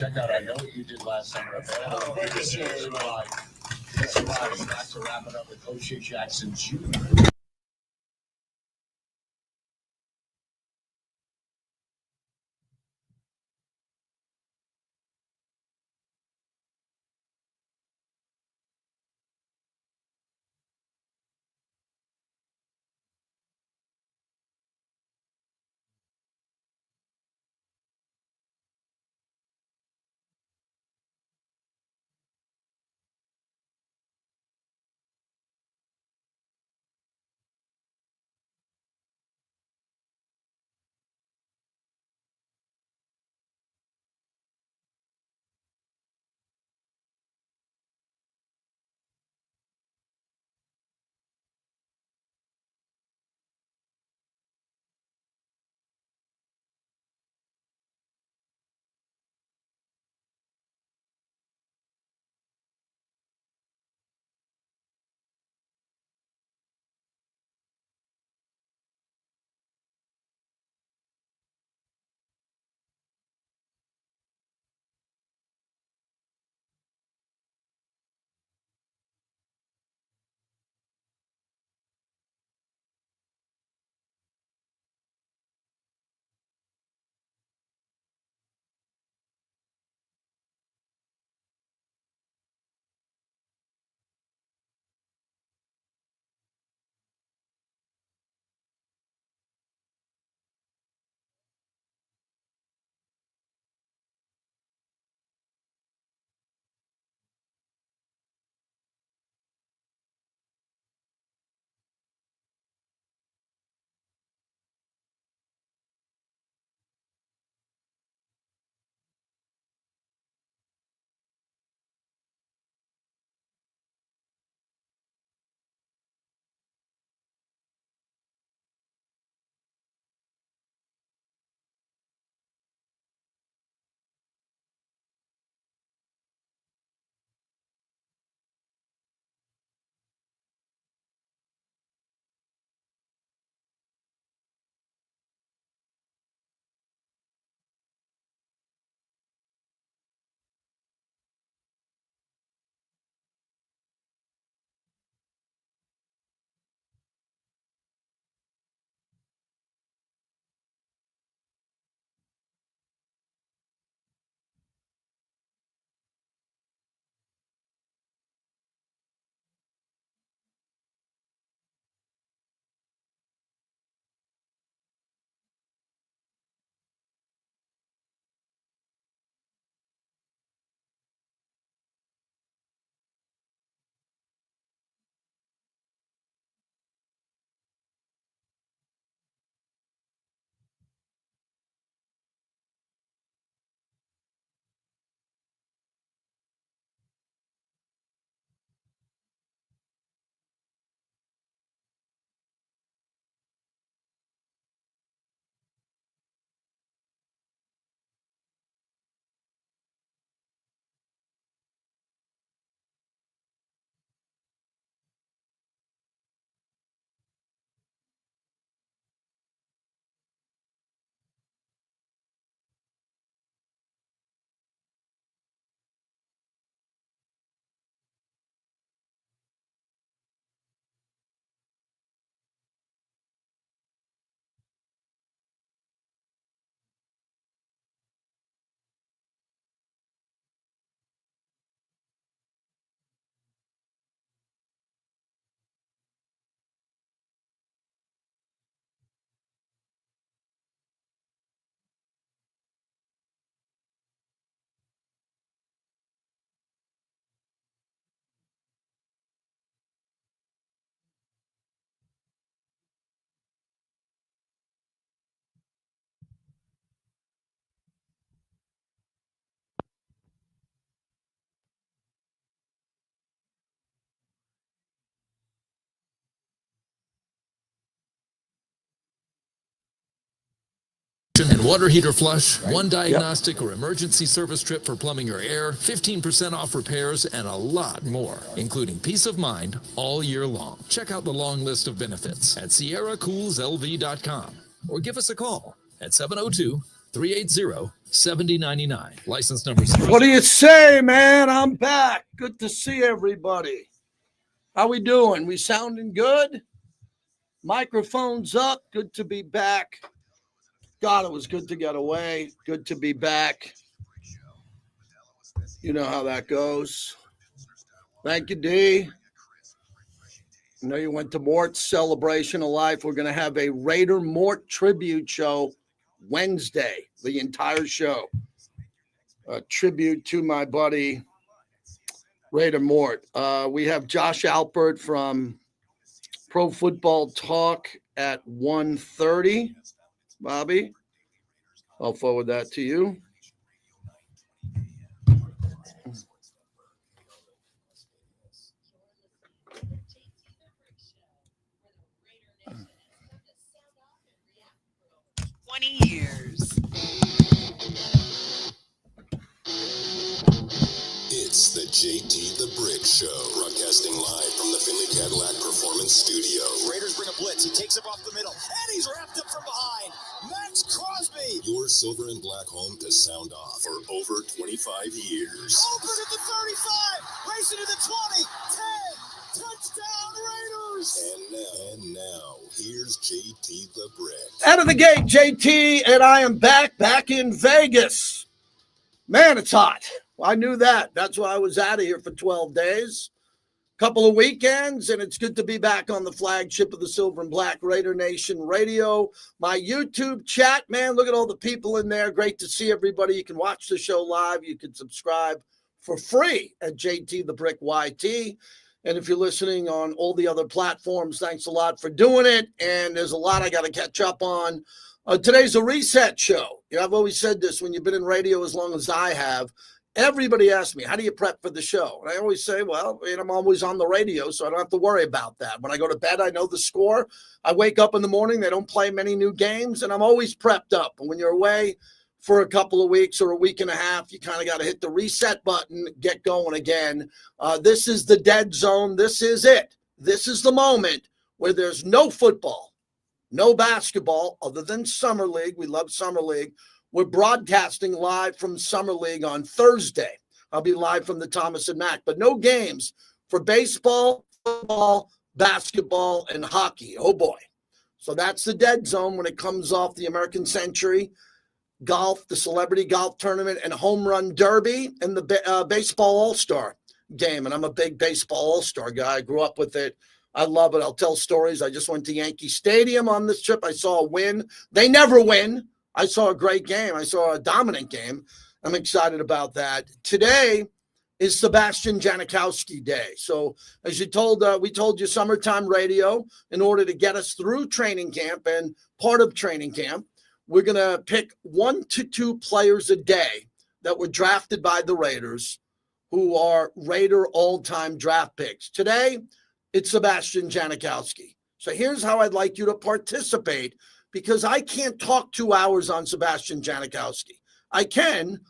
Check out, I know what you did last summer up there. This is why. This is why we got to wrap it up with O'Shea Jackson Jr. And water heater flush, one diagnostic or emergency service trip for plumbing or air, 15% off repairs, and a lot more, including peace of mind all year long. Check out the long list of benefits at SierraCoolsLV.com or give us a call at 702-380-5800. $70.99. License number. What do you say, man? I'm back. Good to see everybody. How we doing? We sounding good? Microphones up. Good to be back. God, it was good to get away. Good to be back. You know how that goes. Thank you, D. I know you went to Mort's celebration of life. We're going to have a Raider Mort tribute show Wednesday, the entire show. A tribute to my buddy Raider Mort. We have Josh Alpert from Pro Football Talk at 1:30. Bobby, I'll forward that to you. Years. It's the JT the Brick Show, broadcasting live from the Finley Cadillac Performance Studio. Raiders bring a blitz. He takes it off the middle, and he's wrapped up from behind. Max Crosby. Your silver and black home to sound off for over 25 years. Open at the 35, racing to the 20, 10, touchdown Raiders. And now, here's JT the Brick. Out of the gate, JT, and I am back in Vegas. Man, it's hot. I knew that. That's why I was out of here for 12 days. Couple of weekends, and it's good to be back on the flagship of the Silver and Black Raider Nation Radio. My YouTube chat, man, look at all the people in there. Great to see everybody. You can watch the show live. You can subscribe for free at JT the Brick YT. And if you're listening on all the other platforms, thanks a lot for doing it. And there's a lot I got to catch up on. Today's a reset show. You know, I've always said this when you've been in radio as long as I have. Everybody asks me, how do you prep for the show? And I always say, well, I'm always on the radio, so I don't have to worry about that. When I go to bed, I know the score. I wake up in the morning, they don't play many new games, and I'm always prepped up. And when you're away for a couple of weeks or a week and a half, you kind of got to hit the reset button, get going again. This is the dead zone. This is it. This is the moment where there's no football, no basketball, other than Summer League. We love Summer League. We're broadcasting live from Summer League on Thursday. I'll be live from the Thomas and Mack, but no games for baseball, football, basketball, and hockey. Oh, boy. So that's the dead zone when it comes off the American Century, golf, the Celebrity Golf Tournament, and Home Run Derby, and the Baseball All-Star game. And I'm a big Baseball All-Star guy. I grew up with it. I love it. I'll tell stories. I just went to Yankee Stadium on this trip. I saw a win. They never win. I saw a great game. I saw a dominant game. I'm excited about that. Today is Sebastian Janakowski Day. So as you told, we told you summertime radio in order to get us through training camp, and part of training camp, we're going to pick 1 to 2 players a day that were drafted by the Raiders who are Raider all-time draft picks. Today, it's Sebastian Janikowski. So here's how I'd like you to participate, because I can't talk 2 hours on Sebastian Janikowski. I can,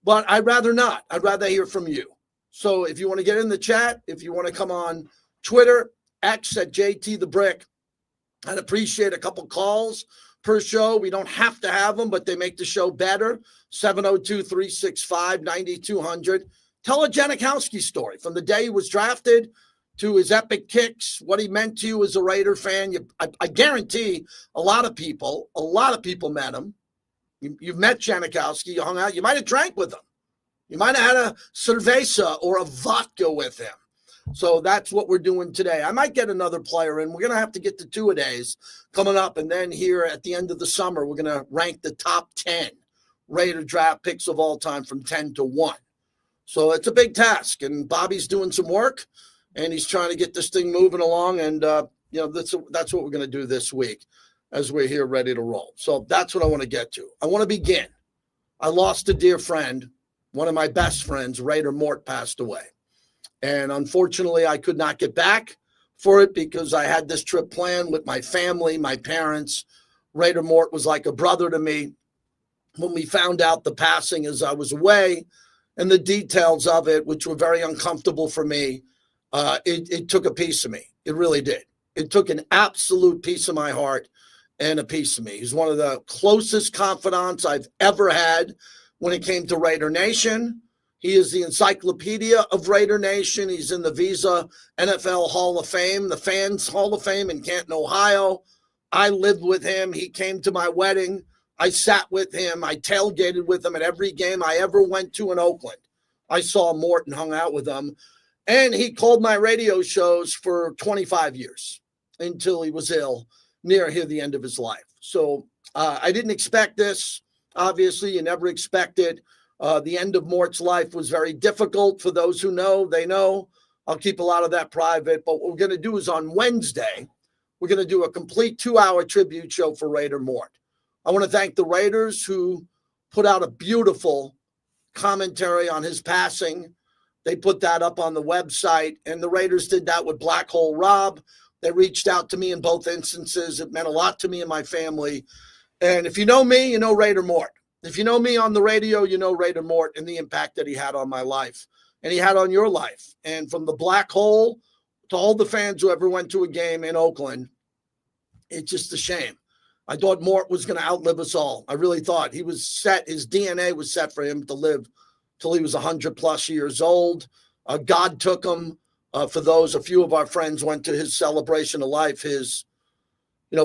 but I'd rather not. I'd rather hear from you. So if you want to get in the chat, if you want to come on Twitter, X at JT the Brick, I'd appreciate a couple calls per show. We don't have to have them, but they make the show better. 702-365-9200. Tell a Janikowski story from the day he was drafted to his epic kicks, what he meant to you as a Raider fan. I guarantee a lot of people met him. You've met Janikowski, you hung out, you might have drank with him. You might have had a cerveza or a vodka with him. So that's what we're doing today. I might get another player in. We're going to have to get to 2-a-days coming up. And then here at the end of the summer, we're going to rank the top 10 Raider draft picks of all time from 10 to 1. So it's a big task. And Bobby's doing some work, and he's trying to get this thing moving along. And, that's what we're going to do this week as we're here ready to roll. So that's what I want to get to. I want to begin. I lost a dear friend. One of my best friends, Raider Mort, passed away. And unfortunately, I could not get back for it because I had this trip planned with my family, my parents. Raider Mort was like a brother to me. When we found out the passing as I was away and the details of it, which were very uncomfortable for me, it took a piece of me. It really did. It took an absolute piece of my heart and a piece of me. He's one of the closest confidants I've ever had. when it came to Raider Nation. He is the encyclopedia of Raider Nation. He's in the Visa NFL Hall of Fame, the Fans Hall of Fame in Canton, Ohio. I lived with him. He came to my wedding. I sat with him. I tailgated with him at every game I ever went to in Oakland. I saw Mort and hung out with him. And he called my radio shows for 25 years until he was ill near the end of his life. So I didn't expect this. Obviously, you never expect it. The end of Mort's life was very difficult. For those who know, they know. I'll keep a lot of that private. But what we're going to do is on Wednesday, we're going to do a complete 2-hour tribute show for Raider Mort. I want to thank the Raiders who put out a beautiful commentary on his passing. They put that up on the website, and the Raiders did that with Black Hole Rob. They reached out to me in both instances. It meant a lot to me and my family. And if you know me, you know Raider Mort. If you know me on the radio, you know Raider Mort and the impact that he had on my life and he had on your life. And from the Black Hole to all the fans who ever went to a game in Oakland, it's just a shame. I thought Mort was going to outlive us all. I really thought he was set. His DNA was set for him to live till he was 100+ years old. God took him. For those, a few of our friends went to his celebration of life, his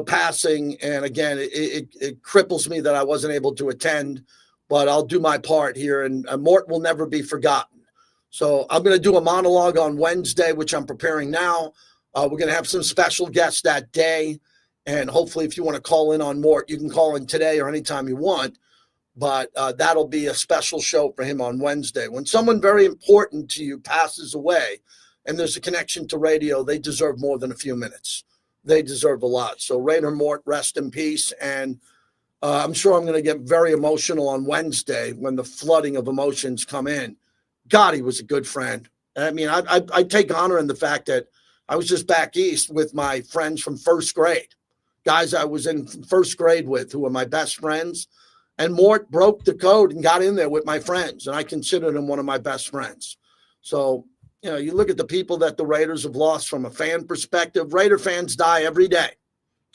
passing. And again, it cripples me that I wasn't able to attend, but I'll do my part here, and Mort will never be forgotten. So I'm going to do a monologue on Wednesday, which I'm preparing now. We're going to have some special guests that day. And hopefully if you want to call in on Mort, you can call in today or anytime you want. But that'll be a special show for him on Wednesday. When someone very important to you passes away and there's a connection to radio, they deserve more than a few minutes. They deserve a lot. So Raider Mort, rest in peace. And I'm sure I'm going to get very emotional on Wednesday when the flooding of emotions come in. God, he was a good friend. I mean, I take honor in the fact that I was just back east with my friends from first grade, guys I was in first grade with who were my best friends. And Mort broke the code and got in there with my friends, and I considered him one of my best friends. So, you look at the people that the Raiders have lost from a fan perspective. Raider fans die every day.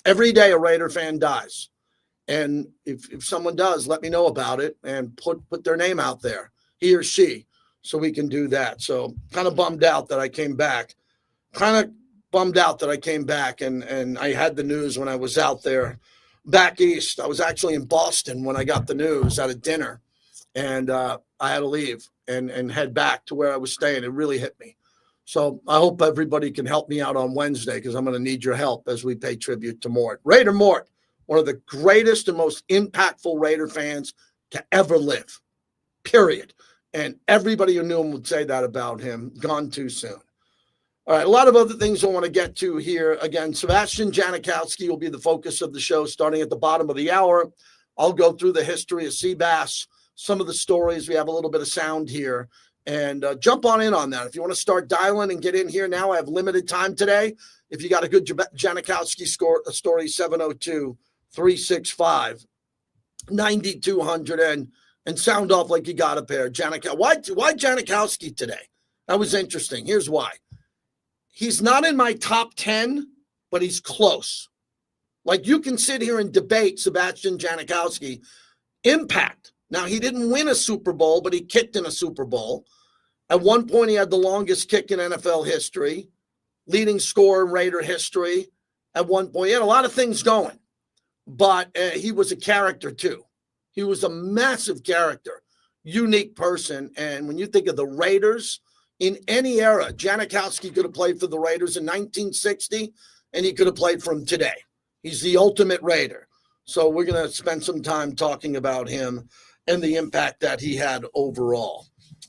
Every day a Raider fan dies. And if someone does, let me know about it and put their name out there, he or she, so we can do that. So kind of bummed out that I came back. And I had the news when I was out there back east. I was actually in Boston when I got the news at a dinner, and I had to leave and head back to where I was staying. It really hit me. So I hope everybody can help me out on Wednesday, because I'm going to need your help as we pay tribute to Mort. Raider Mort, one of the greatest and most impactful Raider fans to ever live, period. And everybody who knew him would say that about him. Gone too soon. All right, a lot of other things I want to get to here. Again, Sebastian Janakowski will be the focus of the show starting at the bottom of the hour. I'll go through the history of Seabass, some of the stories. We have a little bit of sound here, and jump on in on that. If you want to start dialing and get in here now, I have limited time today. If you got a good Janikowski story, 702-365-9200, and sound off like you got a pair. Why Janikowski today? That was interesting. Here's why. He's not in my top 10, but he's close. Like, you can sit here and debate Sebastian Janikowski. Impact. Now, he didn't win a Super Bowl, but he kicked in a Super Bowl. At one point, he had the longest kick in NFL history, leading scorer in Raider history. At one point, he had a lot of things going, but he was a character too. He was a massive character, unique person. And when you think of the Raiders, in any era, Janikowski could have played for the Raiders in 1960, and he could have played for them today. He's the ultimate Raider. So we're going to spend some time talking about him and the impact that he had overall.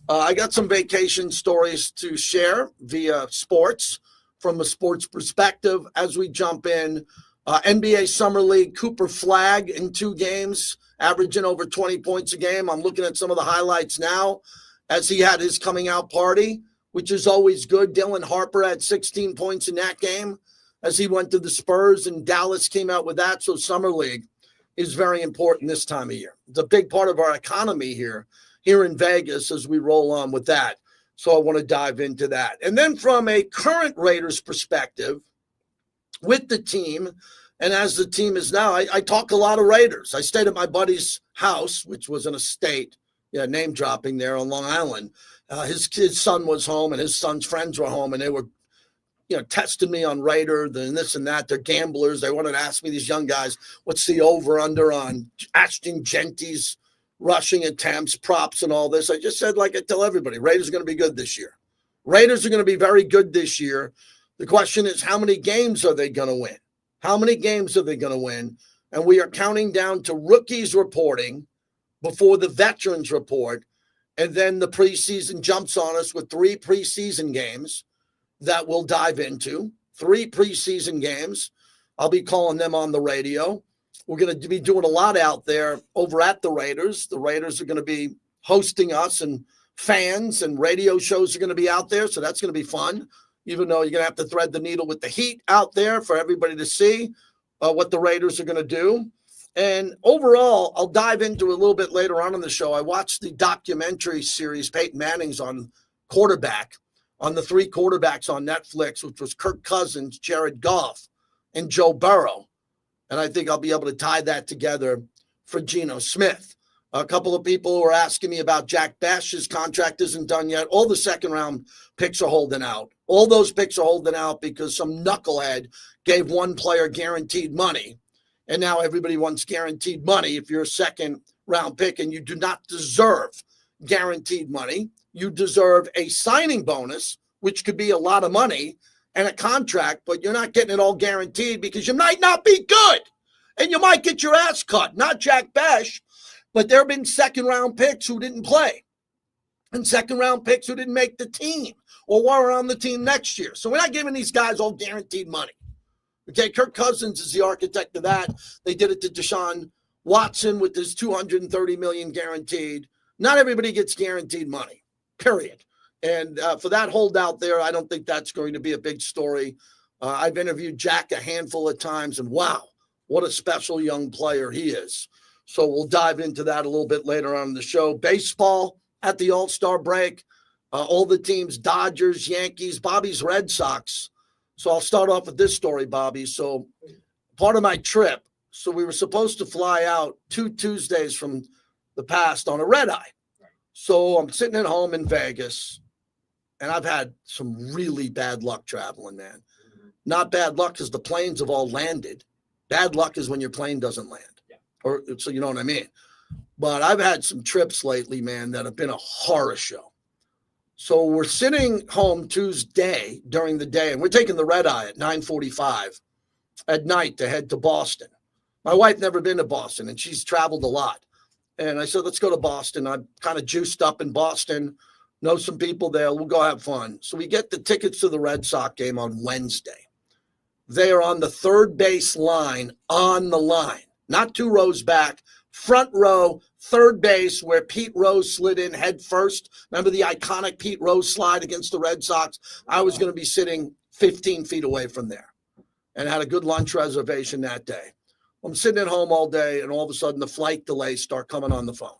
I got some vacation stories to share via sports, from a sports perspective as we jump in. NBA Summer League, Cooper Flagg in 2 games, averaging over 20 points a game. I'm looking at some of the highlights now, as he had his coming out party, which is always good. Dylan Harper had 16 points in that game as he went to the Spurs, and Dallas came out with that. So Summer League is very important this time of year. It's a big part of our economy here in Vegas as we roll on with that. So I want to dive into that. And then from a current Raiders perspective with the team, and as the team is now, I talk a lot of Raiders. I stayed at my buddy's house, which was an estate name dropping there on Long Island. His son was home and his son's friends were home, and they were, testing me on Raider, and this and that. They're gamblers. They wanted to ask me, these young guys, what's the over-under on Ashton Genty's rushing attempts, props, and all this. I just said, like I tell everybody, Raiders are going to be good this year. Raiders are going to be very good this year. The question is, how many games are they going to win? How many games are they going to win? And we are counting down to rookies reporting before the veterans report. And then the preseason jumps on us with 3 preseason games that we'll dive into. 3 preseason games. I'll be calling them on the radio. We're going to be doing a lot out there over at the Raiders. The Raiders are going to be hosting us, and fans and radio shows are going to be out there. So that's going to be fun, even though you're going to have to thread the needle with the heat out there for everybody to see what the Raiders are going to do. And overall, I'll dive into a little bit later on in the show. I watched the documentary series, Peyton Manning's on quarterback, on the 3 quarterbacks on Netflix, which was Kirk Cousins, Jared Goff, and Joe Burrow. And I think I'll be able to tie that together for Geno Smith. A couple of people were asking me about Jack Bash. His contract isn't done yet. All the second-round picks are holding out. All those picks are holding out because some knucklehead gave one player guaranteed money. And now everybody wants guaranteed money if you're a second-round pick, and you do not deserve guaranteed money. You deserve a signing bonus, which could be a lot of money, and a contract, but you're not getting it all guaranteed because you might not be good, and you might get your ass cut. Not Jack Bash, but there have been second-round picks who didn't play, and second-round picks who didn't make the team or were on the team next year. So we're not giving these guys all guaranteed money. Okay, Kirk Cousins is the architect of that. They did it to Deshaun Watson with his $230 million guaranteed. Not everybody gets guaranteed money, period. And for that holdout there, I don't think that's going to be a big story. I've interviewed Jack a handful of times, and wow, what a special young player he is. So we'll dive into that a little bit later on in the show. Baseball at the All-Star break. All the teams, Dodgers, Yankees, Bobby's Red Sox. So I'll start off with this story, Bobby. So part of my trip, so we were supposed to fly out 2 Tuesdays from the past on a red eye. So I'm sitting at home in Vegas, and I've had some really bad luck traveling, man. Not bad luck because the planes have all landed. Bad luck is when your plane doesn't land. Yeah. Or so you know what I mean. But I've had some trips lately, man, that have been a horror show. So we're sitting home Tuesday during the day, and we're taking the red eye at 9:45 at night to head to Boston. My wife never been to Boston, and she's traveled a lot. And I said, let's go to Boston. I'm kind of juiced up in Boston, know some people there. We'll go have fun. So we get the tickets to the Red Sox game on Wednesday. They are on the third base line, on the line, not 2 rows back, front row, third base, where Pete Rose slid in head first. Remember the iconic Pete Rose slide against the Red Sox? I was going to be sitting 15 feet away from there and had a good lunch reservation that day. I'm sitting at home all day, and all of a sudden the flight delays start coming on the phone.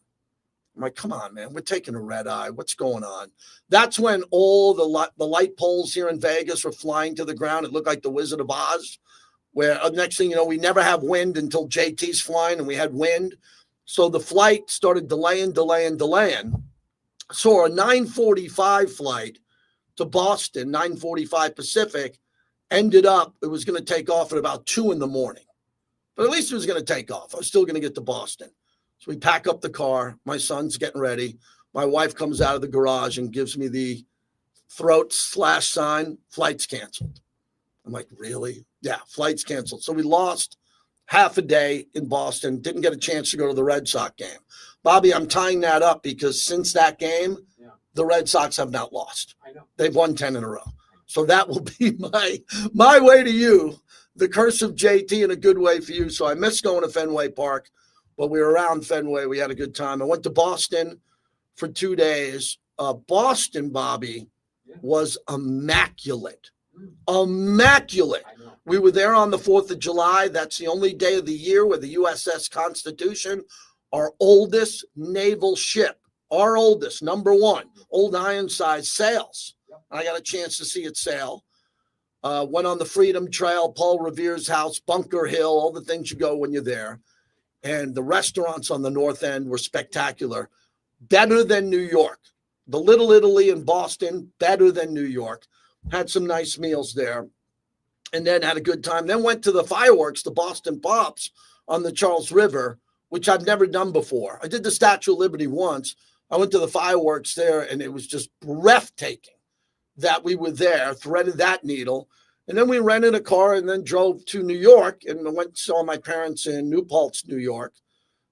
I'm like, come on, man, we're taking a red eye. What's going on? That's when all the light poles here in Vegas were flying to the ground. It looked like the Wizard of Oz, where next thing you know, we never have wind until JT's flying, and we had wind. So the flight started delaying. So a 9:45 flight to Boston, 9:45 Pacific, ended up, it was going to take off at about 2 a.m. But at least it was going to take off. I was still going to get to Boston. So we pack up the car. My son's getting ready. My wife comes out of the garage and gives me the throat / sign, flight's canceled. I'm like, really? Yeah, flight's canceled. So we lost half a day in Boston, didn't get a chance to go to the Red Sox game. Bobby, I'm tying that up because since that game, the Red Sox have not lost. I know. They've won 10 in a row. So that will be my way to you. The curse of JT in a good way for you. So I missed going to Fenway Park, but we were around Fenway. We had a good time. I went to Boston for 2 days. Boston, Bobby, was immaculate. Immaculate. We were there on the 4th of July. That's the only day of the year where the USS Constitution, our oldest naval ship, our oldest, number 1, Old Ironside, sails. I got a chance to see it sail. Went on the Freedom Trail, Paul Revere's house, Bunker Hill, all the things you go when you're there. And the restaurants on the north end were spectacular. better than New York. The Little Italy in Boston, better than New York. Had some nice meals there and then had a good time. Then went to the fireworks, the Boston Pops on the Charles River, which I've never done before. I did the Statue of Liberty once. I went to the fireworks there, and it was just breathtaking that we were there, threaded that needle. And then we rented a car and then drove to New York and went and saw my parents in New Paltz, New York,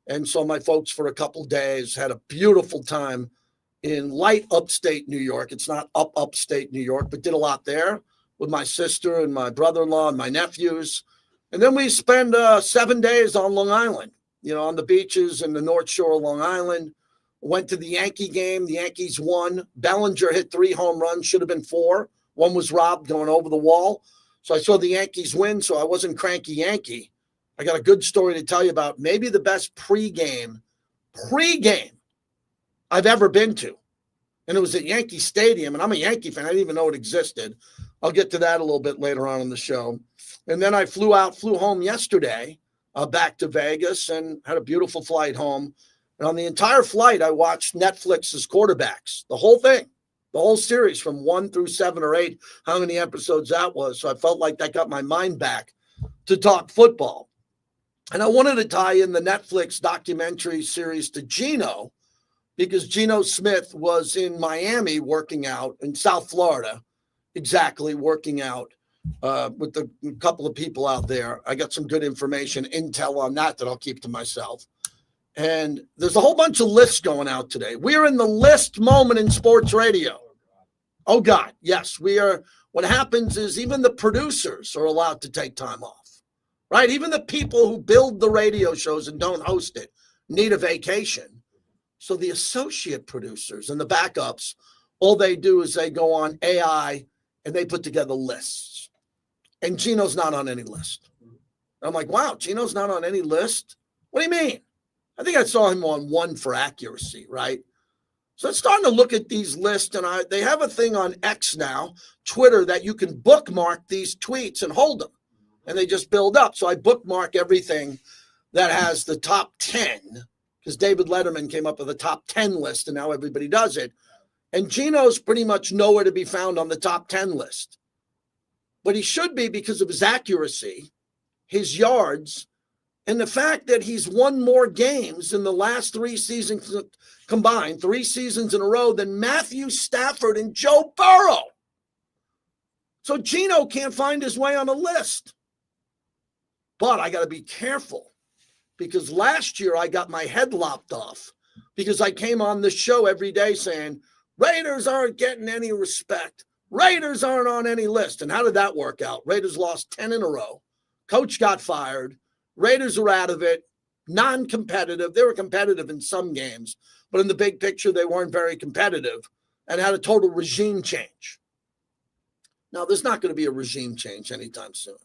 and saw my folks for a couple days. Had a beautiful time in light upstate New York. It's not upstate New York, but did a lot there with my sister and my brother-in-law and my nephews. And then we spent 7 days on Long Island, on the beaches in the North Shore of Long Island. Went to the Yankee game. The Yankees won. Bellinger hit 3 home runs, should have been 4. One was robbed going over the wall. So I saw the Yankees win, so I wasn't cranky Yankee. I got a good story to tell you about maybe the best pregame I've ever been to. And it was at Yankee Stadium, and I'm a Yankee fan. I didn't even know it existed. I'll get to that a little bit later on in the show. And then I flew home yesterday back to Vegas and had a beautiful flight home. And on the entire flight, I watched Netflix's Quarterbacks, the whole thing, the whole series from 1 through 7 or 8, how many episodes that was. So I felt like that got my mind back to talk football. And I wanted to tie in the Netflix documentary series to Geno, because Geno Smith was in Miami working out, in South Florida, exactly, working out with a couple of people out there. I got some good information, intel on that I'll keep to myself. And there's a whole bunch of lists going out today. We're in the list moment in sports radio. Oh, God, yes, we are. What happens is even the producers are allowed to take time off, right? Even the people who build the radio shows and don't host it need a vacation. So the associate producers and the backups, all they do is they go on AI and they put together lists. And Geno's not on any list. I'm like, wow, Geno's not on any list? What do you mean? I think I saw him on one for accuracy, right? So I'm starting to look at these lists, and they have a thing on X now, Twitter, that you can bookmark these tweets and hold them, and they just build up. So I bookmark everything that has the top 10, because David Letterman came up with a top 10 list, and now everybody does it. And Geno's pretty much nowhere to be found on the top 10 list. But he should be because of his accuracy, his yards, and the fact that he's won more games in the last 3 seasons combined, 3 seasons in a row, than Matthew Stafford and Joe Burrow. So Geno can't find his way on a list. But I got to be careful, because last year I got my head lopped off because I came on the show every day saying, Raiders aren't getting any respect. Raiders aren't on any list. And how did that work out? Raiders lost 10 in a row. Coach got fired. Raiders are out of it, non-competitive. They were competitive in some games, but in the big picture, they weren't very competitive and had a total regime change. Now, there's not going to be a regime change anytime soon.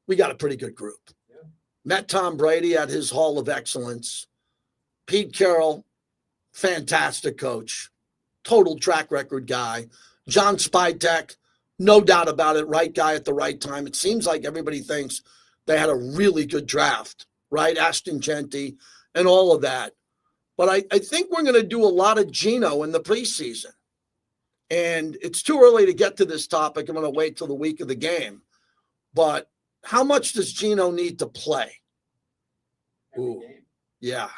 We got a pretty good group. Yeah. Met Tom Brady at his Hall of Excellence. Pete Carroll, fantastic coach, total track record guy. John Spytek, no doubt about it, right guy at the right time. It seems like everybody thinks they had a really good draft, right? Ashton Genty and all of that. But I think we're going to do a lot of Geno in the preseason. And it's too early to get to this topic. I'm going to wait till the week of the game. But how much does Geno need to play? Ooh, yeah.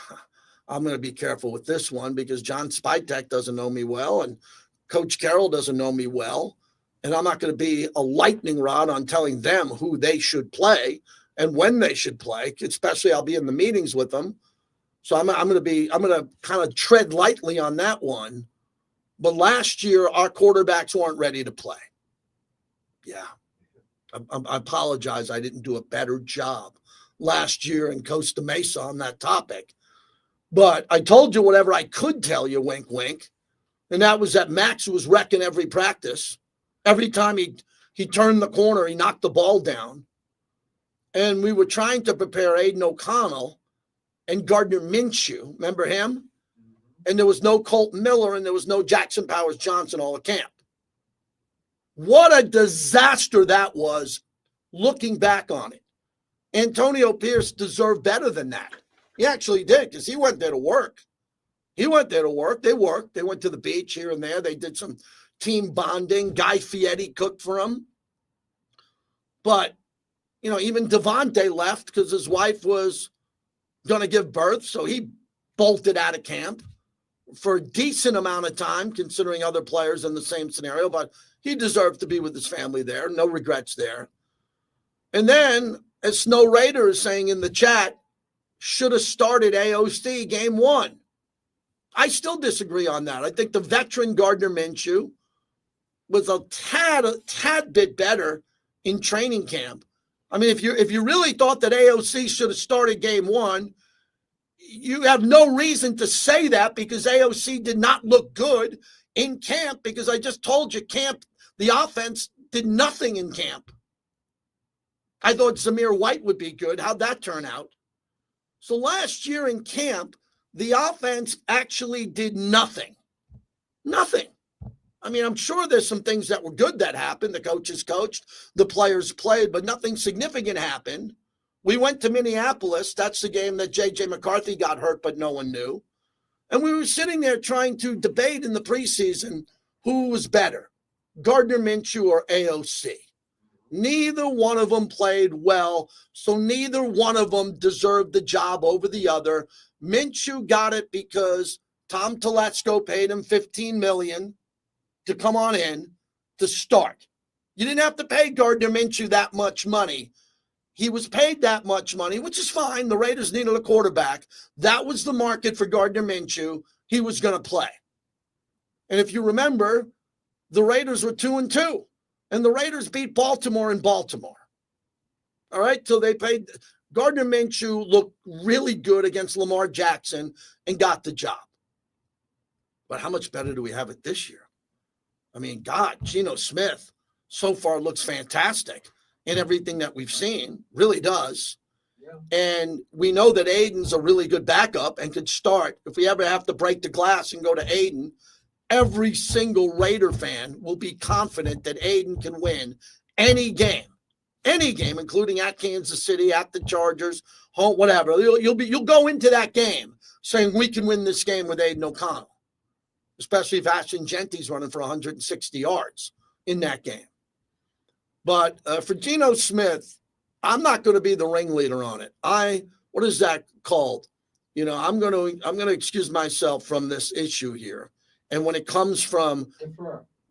I'm going to be careful with this one because John Spytek doesn't know me well and Coach Carroll doesn't know me well. And I'm not going to be a lightning rod on telling them who they should play and when they should play, especially I'll be in the meetings with them. So I'm going to kind of tread lightly on that one. But last year, our quarterbacks weren't ready to play. Yeah. I apologize. I didn't do a better job last year in Costa Mesa on that topic. But I told you whatever I could tell you, wink, wink. And that was that Max was wrecking every practice. Every time he turned the corner, he knocked the ball down. And we were trying to prepare Aiden O'Connell and Gardner Minshew. Remember him? And there was no Colton Miller and there was no Jackson Powers Johnson all at camp. What a disaster that was looking back on it. Antonio Pierce deserved better than that. He actually did because he went there to work. He went there to work. They worked. They went to the beach here and there. They did some team bonding. Guy Fieri cooked for him. But, even Devontae left because his wife was going to give birth. So he bolted out of camp for a decent amount of time, considering other players in the same scenario. But he deserved to be with his family there. No regrets there. And then, as Snow Raider is saying in the chat, should have started AOC game 1. I still disagree on that. I think the veteran Gardner Minshew was a tad bit better in training camp. I mean, if you really thought that AOC should have started game 1, you have no reason to say that because AOC did not look good in camp because I just told you the offense did nothing in camp. I thought Zamir White would be good. How'd that turn out? So last year in camp, the offense actually did nothing. Nothing. I mean, I'm sure there's some things that were good that happened. The coaches coached, the players played, but nothing significant happened. We went to Minneapolis. That's the game that J.J. McCarthy got hurt, but no one knew. And we were sitting there trying to debate in the preseason who was better, Gardner Minshew or AOC. Neither one of them played well, so neither one of them deserved the job over the other. Minshew got it because Tom Telesco paid him $15 million to come on in to start. You didn't have to pay Gardner Minshew that much money. He was paid that much money, which is fine. The Raiders needed a quarterback. That was the market for Gardner Minshew. He was going to play. And if you remember, the Raiders were 2-2. And the Raiders beat Baltimore in Baltimore. All right, so they paid. Gardner Minshew looked really good against Lamar Jackson and got the job. But how much better do we have it this year? I mean, God, Geno Smith so far looks fantastic in everything that we've seen. Really does. Yeah. And we know that Aiden's a really good backup and could start. If we ever have to break the glass and go to Aiden, every single Raider fan will be confident that Aiden can win any game, including at Kansas City, at the Chargers, home, whatever. You'll go into that game saying we can win this game with Aiden O'Connell, especially if Ashton Genty's running for 160 yards in that game. But for Geno Smith, I'm not going to be the ringleader on it. What is that called? I'm going to excuse myself from this issue here. And when it comes from,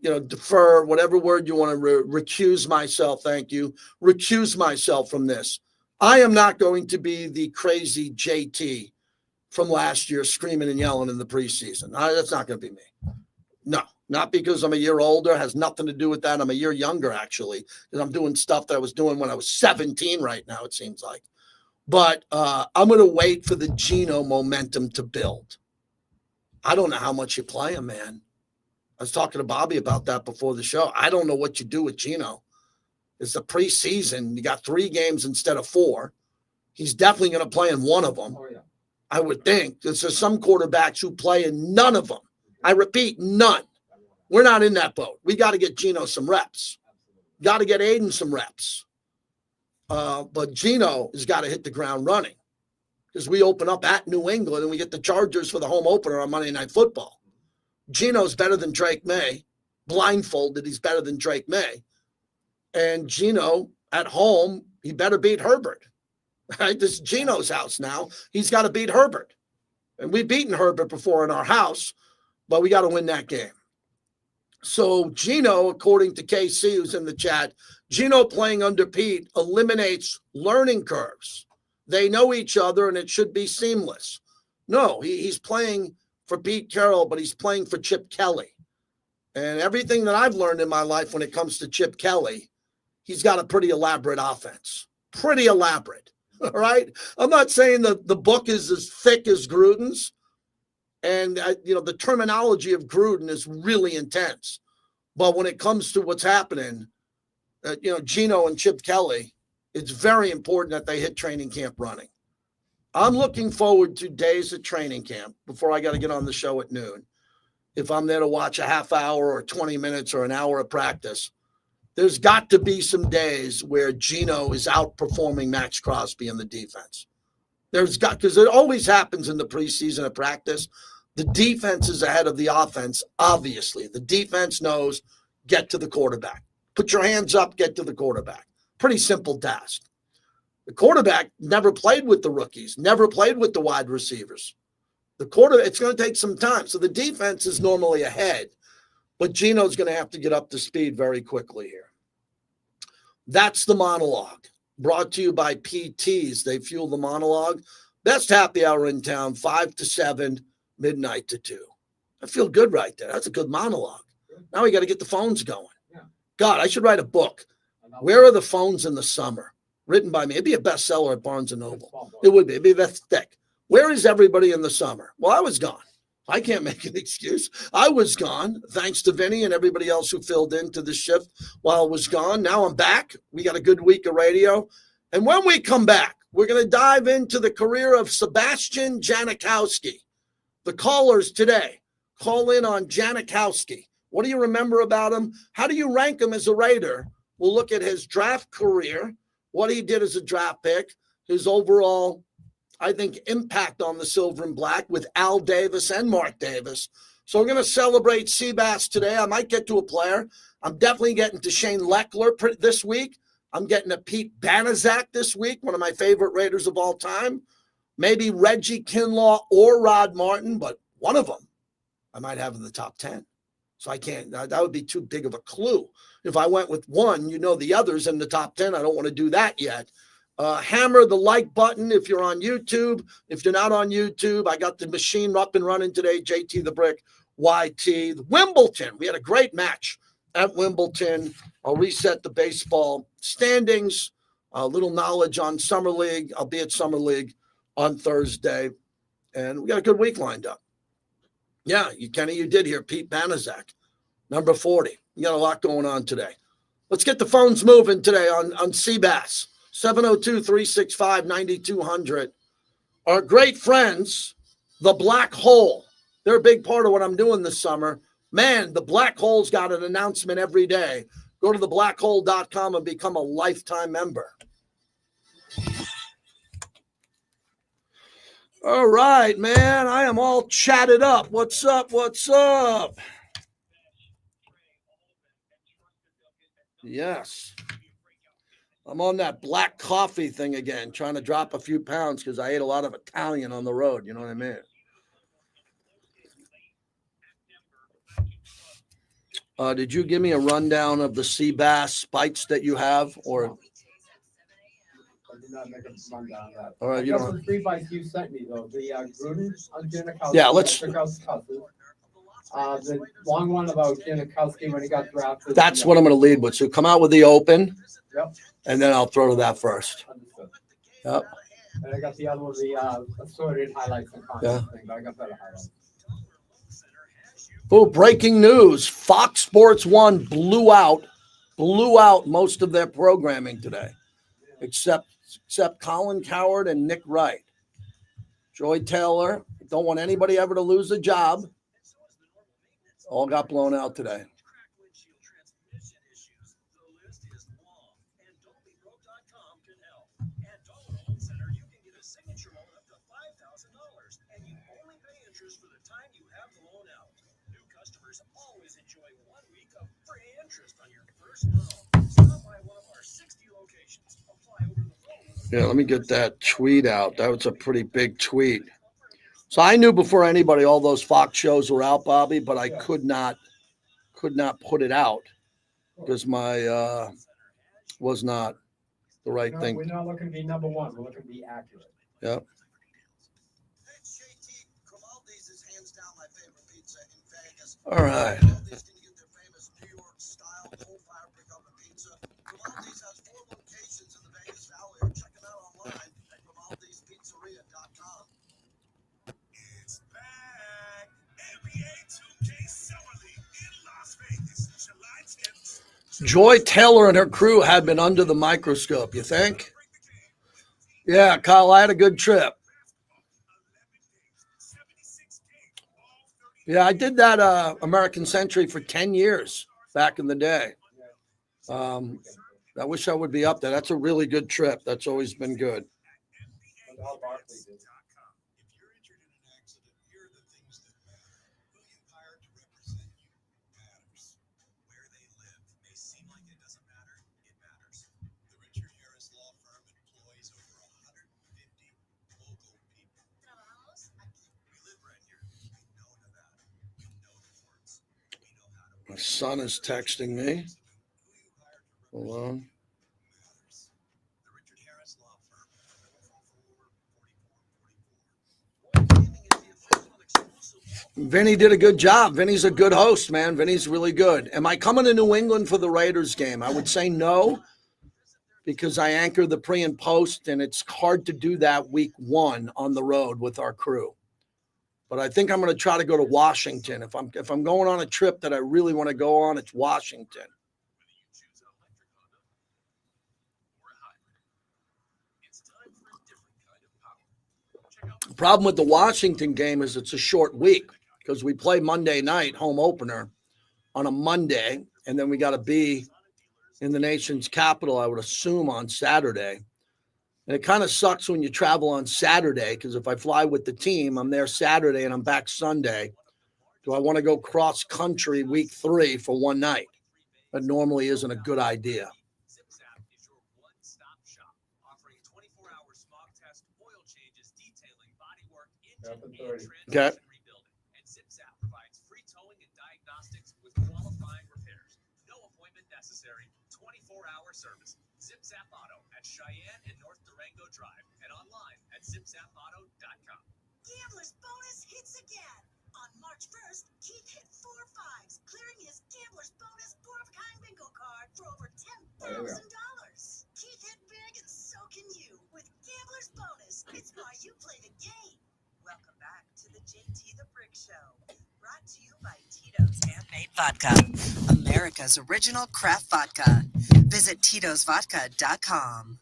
defer, whatever word you want to recuse myself, thank you, recuse myself from this. I am not going to be the crazy JT from last year screaming and yelling in the preseason. That's not going to be me. No, not because I'm a year older. It has nothing to do with that. I'm a year younger, actually, because I'm doing stuff that I was doing when I was 17 right now, it seems like. But I'm going to wait for the Geno momentum to build. I don't know how much you play him, man. I was talking to Bobby about that before the show. I don't know what you do with Geno. It's the preseason. You got 3 games instead of 4. He's definitely going to play in one of them. Oh, yeah. I would think. There's some quarterbacks who play in none of them. I repeat, none. We're not in that boat. We got to get Geno some reps. Got to get Aiden some reps. But Geno has got to hit the ground running. Because we open up at New England and we get the Chargers for the home opener on Monday Night Football. Geno's better than Drake May. Blindfolded, he's better than Drake May. And Geno at home, he better beat Herbert. Right? This is Geno's house now. He's got to beat Herbert. And we've beaten Herbert before in our house, but we got to win that game. So Geno, according to KC, who's in the chat, Geno playing under Pete eliminates learning curves. They know each other, and it should be seamless. No, he's playing for Pete Carroll, but he's playing for Chip Kelly. And everything that I've learned in my life when it comes to Chip Kelly, he's got a pretty elaborate offense. Pretty elaborate, all right? I'm not saying that the book is as thick as Gruden's. And, the terminology of Gruden is really intense. But when it comes to what's happening, Geno and Chip Kelly, it's very important that they hit training camp running. I'm looking forward to days at training camp before I got to get on the show at noon. If I'm there to watch a half hour or 20 minutes or an hour of practice, there's got to be some days where Geno is outperforming Max Crosby in the defense. Because it always happens in the preseason of practice. The defense is ahead of the offense, obviously. The defense knows get to the quarterback. Put your hands up, get to the quarterback. Pretty simple task. The quarterback never played with the rookies, never played with the wide receivers. It's going to take some time. So the defense is normally ahead, but Gino's going to have to get up to speed very quickly here. That's the monologue. Brought to you by PTs. They fuel the monologue. Best happy hour in town, 5 to 7, midnight to 2. I feel good right there. That's a good monologue. Now we got to get the phones going. God, I should write a book. Where are the phones in the summer? Written by me. It'd be a bestseller at Barnes & Noble. It would be. It'd be that thick. Where is everybody in the summer? Well, I was gone. I can't make an excuse. I was gone, thanks to Vinny and everybody else who filled into the shift while I was gone. Now I'm back. We got a good week of radio. And when we come back, we're going to dive into the career of Sebastian Janakowski. The callers today call in on Janikowski. What do you remember about him? How do you rank him as a Raider? We'll look at his draft career, what he did as a draft pick, his overall, I think, impact on the Silver and Black with Al Davis and Mark Davis. So we're going to celebrate Seabass today. I might get to a player. I'm definitely getting to Shane Leckler this week. I'm getting to Pete Banaszak this week, one of my favorite Raiders of all time. Maybe Reggie Kinlaw or Rod Martin, but one of them I might have in the top 10. So I can't, that would be too big of a clue. If I went with one, the others in the top 10. I don't want to do that yet. Hammer the like button if you're on YouTube. If you're not on YouTube, I got the machine up and running today. JT the Brick, YT. Wimbledon. We had a great match at Wimbledon. I'll reset the baseball standings. A little knowledge on Summer League. I'll be at Summer League on Thursday. And we got a good week lined up. Yeah, Kenny, you did hear Pete Banaszak, number 40. You got a lot going on today. Let's get the phones moving today on Seabass. 702-365-9200. Our great friends, the Black Hole. They're a big part of what I'm doing this summer. Man, the Black Hole's got an announcement every day. Go to theblackhole.com and become a lifetime member. All right, man. I am all chatted up. What's up? What's up? Yes. I'm on that black coffee thing again, trying to drop a few pounds because I ate a lot of Italian on the road. You know what I mean? Did you give me a rundown of the Seabass bites that you have? Or I did not make a rundown of that. all right, you know the 3 bites you sent me though. The Gruden on Janakowski. Yeah, let's. The long one about Janakowski when he got drafted. That's what I'm going to lead with. So come out with the open. Yep. And then I'll throw to that first. Understood. Yep. And I got the other one, the assorted highlights and content thing, but I got better highlights. Oh, breaking news. Fox Sports 1 blew out most of their programming today, except Colin Cowherd and Nick Wright. Joy Taylor, don't want anybody ever to lose a job. All got blown out today. Yeah, let me get that tweet out. That was a pretty big tweet. So I knew before anybody all those Fox shows were out, Bobby, but I could not put it out because my was not the right thing. We're not looking to be number one. We're looking to be accurate. Yep. All right. Joy Taylor and her crew had been under the microscope, you think? Yeah, Kyle, I had a good trip. Yeah, I did that American Century for 10 years back in the day. I wish I would be up there. That's a really good trip. That's always been good. My son is texting me. Hold on. Vinny did a good job. Vinny's a good host, man. Vinny's really good. Am I coming to New England for the Raiders game? I would say no, because I anchor the pre and post, and it's hard to do that week 1 on the road with our crew. But I think I'm going to try to go to Washington. If I'm going on a trip that I really want to go on, it's Washington. The problem with the Washington game is it's a short week because we play Monday night home opener on a Monday, and then we got to be in the nation's capital, I would assume, on Saturday. And it kind of sucks when you travel on Saturday, because if I fly with the team, I'm there Saturday and I'm back Sunday. Do I want to go cross country week 3 for one night? That normally isn't a good idea. Okay. Service. ZipZap Auto at Cheyenne and North Durango Drive and online at zipzapauto.com. Gambler's bonus hits again. On March 1st, Keith hit 4 5s, clearing his Gambler's bonus 4-of-a-kind bingo card for over $10,000. Keith hit big and so can you. With Gambler's bonus, it's why you play the game. Welcome back to the JT the Brick Show. Brought to you by Tito's Handmade Vodka, America's original craft vodka. Visit Tito'sVodka.com.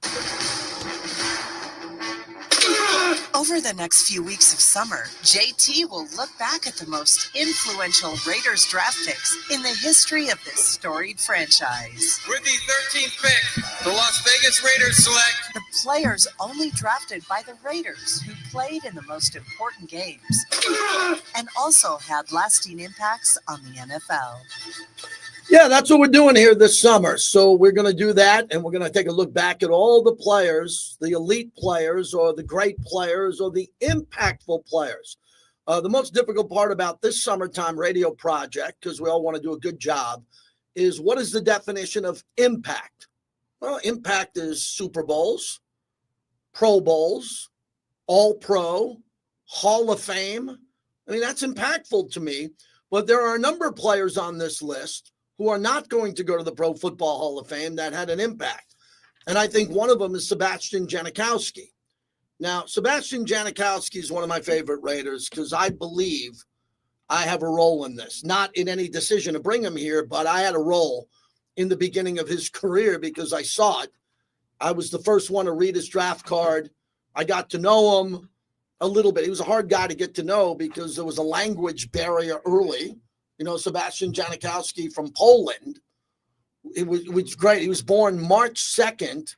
Over the next few weeks of summer, JT will look back at the most influential Raiders draft picks in the history of this storied franchise. With the 13th pick, the Las Vegas Raiders select the players only drafted by the Raiders who played in the most important games and also had lasting impacts on the NFL. Yeah, that's what we're doing here this summer. So we're going to do that, and we're going to take a look back at all the players, the elite players or the great players or the impactful players. The most difficult part about this summertime radio project, because we all want to do a good job, is what is the definition of impact? Well, impact is Super Bowls, Pro Bowls, All-Pro, Hall of Fame. I mean, that's impactful to me. But there are a number of players on this list who are not going to go to the Pro Football Hall of Fame that had an impact. And I think one of them is Sebastian Janakowski. Now, Sebastian Janikowski is one of my favorite Raiders because I believe I have a role in this. Not in any decision to bring him here, but I had a role in the beginning of his career because I saw it. I was the first one to read his draft card. I got to know him a little bit. He was a hard guy to get to know because there was a language barrier early. You know, Sebastian Janikowski from Poland. It was great. He was born March 2nd,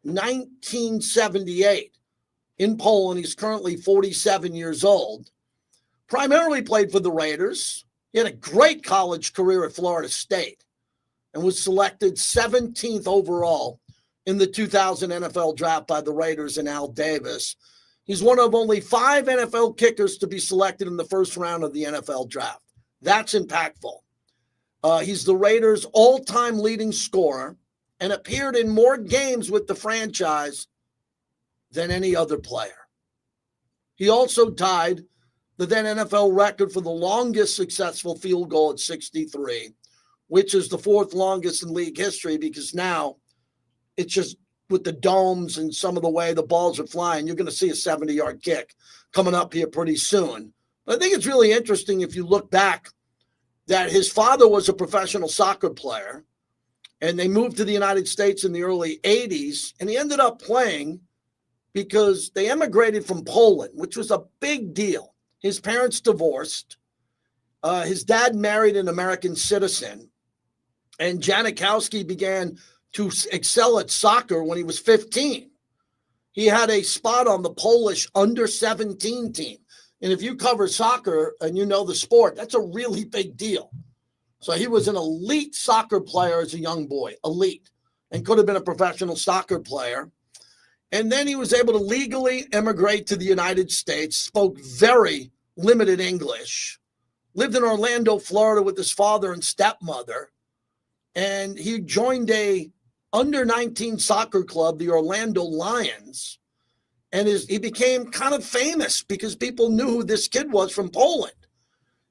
1978 in Poland. He's currently 47 years old. Primarily played for the Raiders. He had a great college career at Florida State and was selected 17th overall in the 2000 NFL draft by the Raiders and Al Davis. He's one of only 5 NFL kickers to be selected in the first round of the NFL draft. That's impactful. He's the Raiders' all-time leading scorer and appeared in more games with the franchise than any other player. He also tied the then NFL record for the longest successful field goal at 63, which is the 4th longest in league history because now it's just with the domes and some of the way the balls are flying, you're going to see a 70-yard kick coming up here pretty soon. But I think it's really interesting if you look back that his father was a professional soccer player, and they moved to the United States in the early 80s, and he ended up playing because they emigrated from Poland, which was a big deal. His parents divorced. His dad married an American citizen, and Janikowski began to excel at soccer when he was 15. He had a spot on the Polish under-17 team. And if you cover soccer and you know the sport, that's a really big deal. So he was an elite soccer player as a young boy, elite, and could have been a professional soccer player. And then he was able to legally emigrate to the United States, spoke very limited English, lived in Orlando, Florida with his father and stepmother. And he joined a under-19 soccer club, the Orlando Lions. And he became kind of famous because people knew who this kid was from Poland.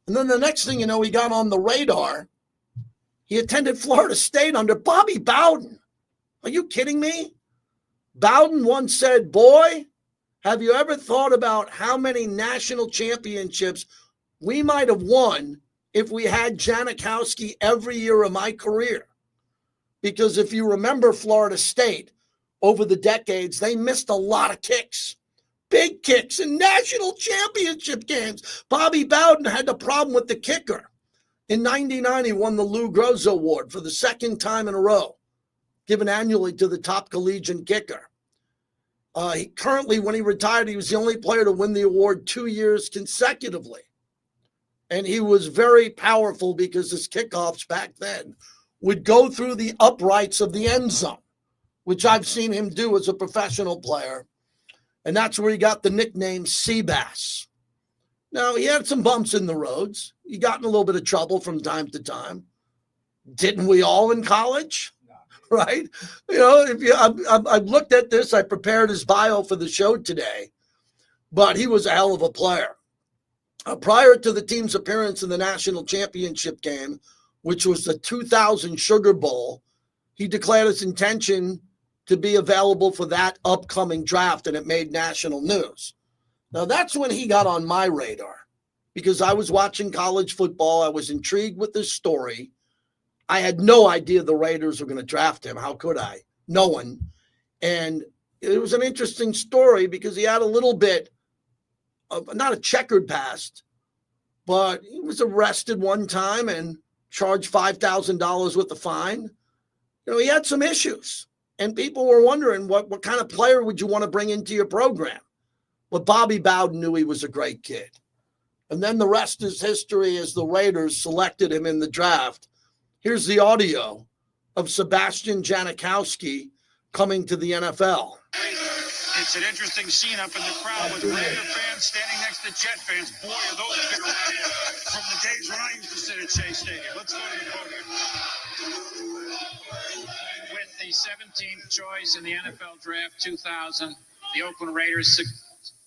And then the next thing you know, he got on the radar. He attended Florida State under Bobby Bowden. Are you kidding me? Bowden once said, boy, have you ever thought about how many national championships we might have won if we had Janikowski every year of my career? Because if you remember Florida State, over the decades, they missed a lot of kicks, big kicks in national championship games. Bobby Bowden had the problem with the kicker. In 1999, he won the Lou Groza Award for the second time in a row, given annually to the top collegiate kicker. Currently, when he retired, he was the only player to win the award 2 years consecutively. And he was very powerful because his kickoffs back then would go through the uprights of the end zone, which I've seen him do as a professional player. And that's where he got the nickname Seabass. Now, he had some bumps in the roads. He got in a little bit of trouble from time to time. Didn't we all in college? Right? You know, I've looked at this. I prepared his bio for the show today. But he was a hell of a player. Prior to the team's appearance in the national championship game, which was the 2000 Sugar Bowl, he declared his intention to be available for that upcoming draft, and it made national news. Now, that's when he got on my radar because I was watching college football. I was intrigued with this story. I had no idea the Raiders were going to draft him. How could I? No one. And it was an interesting story because he had a little bit of, not a checkered past, but he was arrested one time and charged $5,000 with a fine. You know, he had some issues. And people were wondering what kind of player would you want to bring into your program? But Bobby Bowden knew he was a great kid. And then the rest is history as the Raiders selected him in the draft. Here's the audio of Sebastian Janikowski coming to the NFL. It's an interesting scene up in the crowd with Raider fans standing next to Jet fans. Boy, are those people from the days when I used to sit at Shea Stadium. Let's go to the podium. With the 17th choice in the NFL Draft 2000, the Oakland Raiders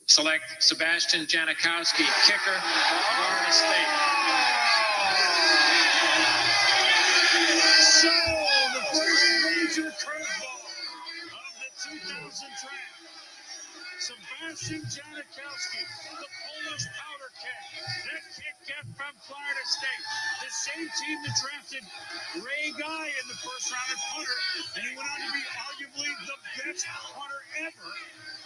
select Sebastian Janikowski, kicker, Florida State. So, the first major curveball of the 2000 draft. Sebastian Janikowski, the Polish powder keg. That kick kept from Florida State. The same team that drafted Ray Guy in the first round at punter, and he went on to be arguably the best punter ever.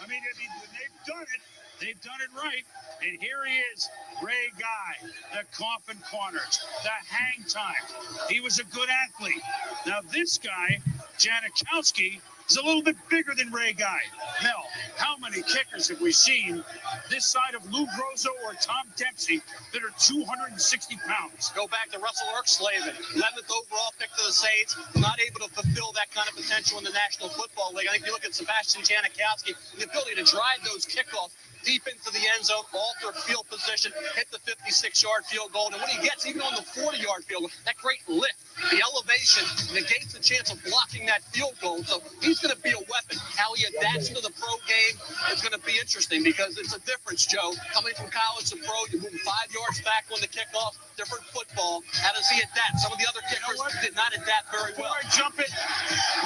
I mean, when they've done it, they've done it right. And here he is, Ray Guy, the coffin corners, the hang time. He was a good athlete. Now this guy, Janikowski, is a little bit bigger than Ray Guy. Mel, how many kickers have we seen this side of Lou Groza or Tom Dempsey that are 260 pounds? Go back to Russell Erkslavin, 11th overall pick to the Saints, not able to fulfill that kind of potential in the National Football League. I think if you look at Sebastian Janikowski, the ability to drive those kickoffs deep into the end zone, alter field position, hit the 56-yard field goal. And when he gets even on the 40-yard field goal, that great lift, the elevation negates the chance of blocking that field goal. So he's going to be a weapon. How he adapts to the pro game is going to be interesting because it's a difference, Joe. Coming from college to pro, you move 5 yards back on the kickoff, different football. How does he adapt? Some of the other kickers did not adapt very well. Before I jump it,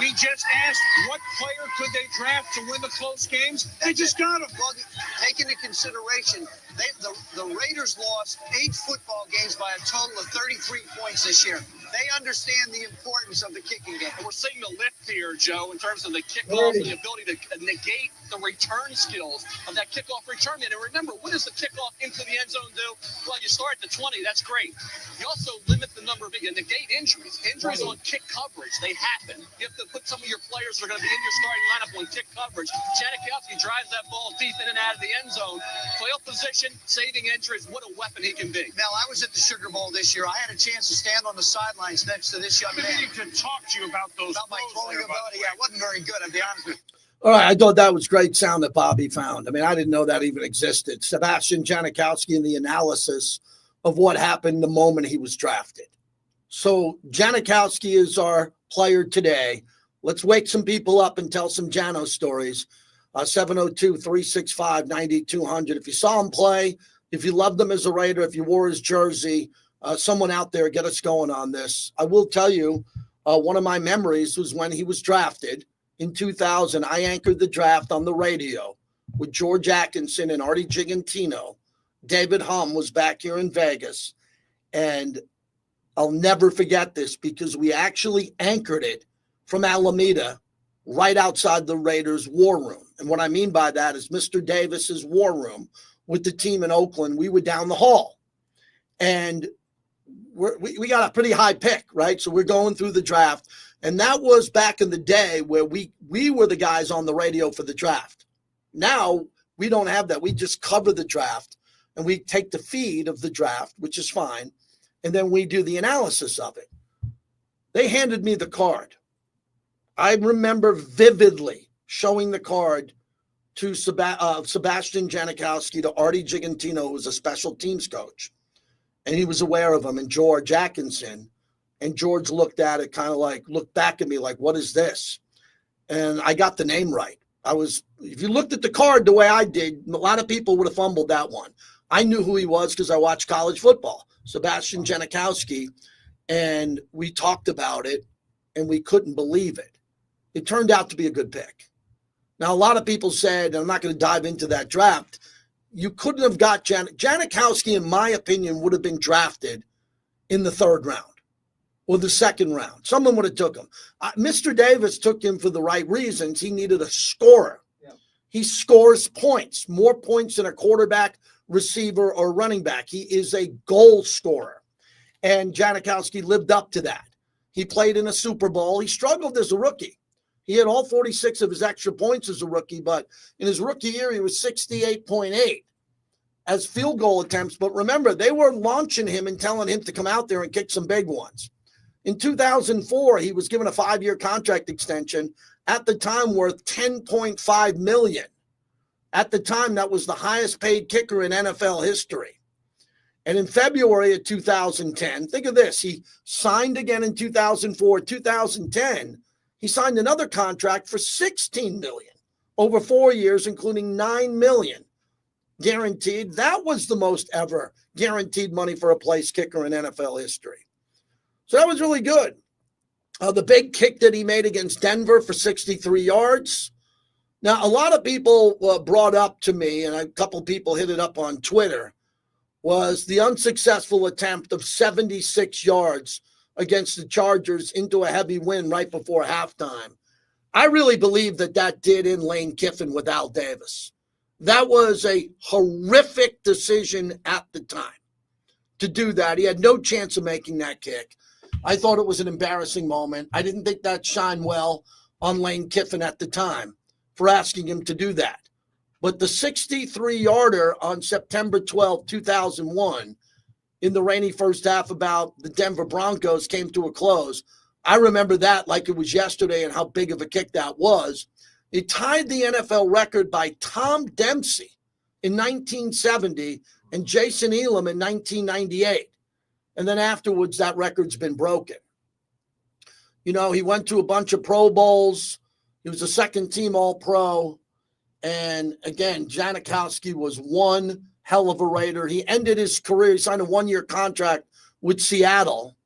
we just asked what player could they draft to win the close games. They just got him. Well, take into consideration, the Raiders lost 8 football games by a total of 33 points this year. They understand the importance of the kicking game. And we're seeing the lift here, Joe, in terms of the kickoff and the ability to negate the return skills of that kickoff return. And remember, what does the kickoff into the end zone do? Well, you start at the 20, that's great. You also limit the number of negate injuries. Injuries on kick coverage, they happen. You have to put some of your players that are going to be in your starting lineup on kick coverage. Janikowski drives that ball deep in and out of the end zone. Field position, saving injuries, what a weapon he can be. Mel, I was at the Sugar Bowl this year. I had a chance to stand on the sidelines next to this young man. I need to talk to you about those. About my throwing ability. Yeah, it wasn't very good, I'll be honest with you. All right, I thought that was great sound that Bobby found. I mean, I didn't know that even existed. Sebastian Janikowski in the analysis of what happened the moment he was drafted. So Janikowski is our player today. Let's wake some people up and tell some Jano stories. 702-365-9200. If you saw him play, if you loved him as a Raider, if you wore his jersey, someone out there, get us going on this. I will tell you, one of my memories was when he was drafted in 2000. I anchored the draft on the radio with George Atkinson and Artie Gigantino. David Hum was back here in Vegas. And I'll never forget this because we actually anchored it from Alameda right outside the Raiders' war room. And what I mean by that is Mr. Davis's war room with the team in Oakland. We were down the hall. And we got a pretty high pick, right? So we're going through the draft. And that was back in the day where we were the guys on the radio for the draft. Now we don't have that. We just cover the draft and we take the feed of the draft, which is fine. And then we do the analysis of it. They handed me the card. I remember vividly showing the card to Sebastian Janakowski, to Artie Gigantino, who was a special teams coach. And he was aware of him, and George Atkinson. And George looked at it, kind of like, looked back at me like, what is this? And I got the name right. If you looked at the card the way I did, a lot of people would have fumbled that one. I knew who he was because I watched college football, Sebastian Janikowski, and we talked about it, and we couldn't believe it. It turned out to be a good pick. Now, a lot of people said, and I'm not going to dive into that draft, you couldn't have got Janikowski, in my opinion, would have been drafted in the third round or the second round. Someone would have took him. Mr. Davis took him for the right reasons. He needed a scorer. Yeah. He scores points, more points than a quarterback, receiver, or running back. He is a goal scorer. And Janikowski lived up to that. He played in a Super Bowl. He struggled as a rookie. He had all 46 of his extra points as a rookie, but in his rookie year, he was 68.8 as field goal attempts. But remember, they were launching him and telling him to come out there and kick some big ones. In 2004, he was given a 5-year contract extension, at the time worth $10.5 million. At the time, that was the highest paid kicker in NFL history. And in February of 2010, think of this, he signed again in 2004, 2010, he signed another contract for $16 million over 4 years, including $9 million guaranteed. That was the most ever guaranteed money for a place kicker in NFL history. So that was really good. The big kick that he made against Denver for 63 yards. Now, a lot of people brought up to me, and a couple people hit it up on Twitter, was the unsuccessful attempt of 76 yards against the Chargers into a heavy win right before halftime. I really believe that did in Lane Kiffin with Al Davis. That was a horrific decision at the time to do that. He had no chance of making that kick. I thought it was an embarrassing moment. I didn't think that shined well on Lane Kiffin at the time for asking him to do that. But the 63-yarder on September 12, 2001, in the rainy first half about the Denver Broncos came to a close. I remember that like it was yesterday and how big of a kick that was. It tied the NFL record by Tom Dempsey in 1970 and Jason Elam in 1998. And then afterwards, that record's been broken. You know, he went to a bunch of Pro Bowls. He was a second-team All-Pro. And again, Janikowski was one hell of a Raider. He ended his career. He signed a 1-year contract with Seattle,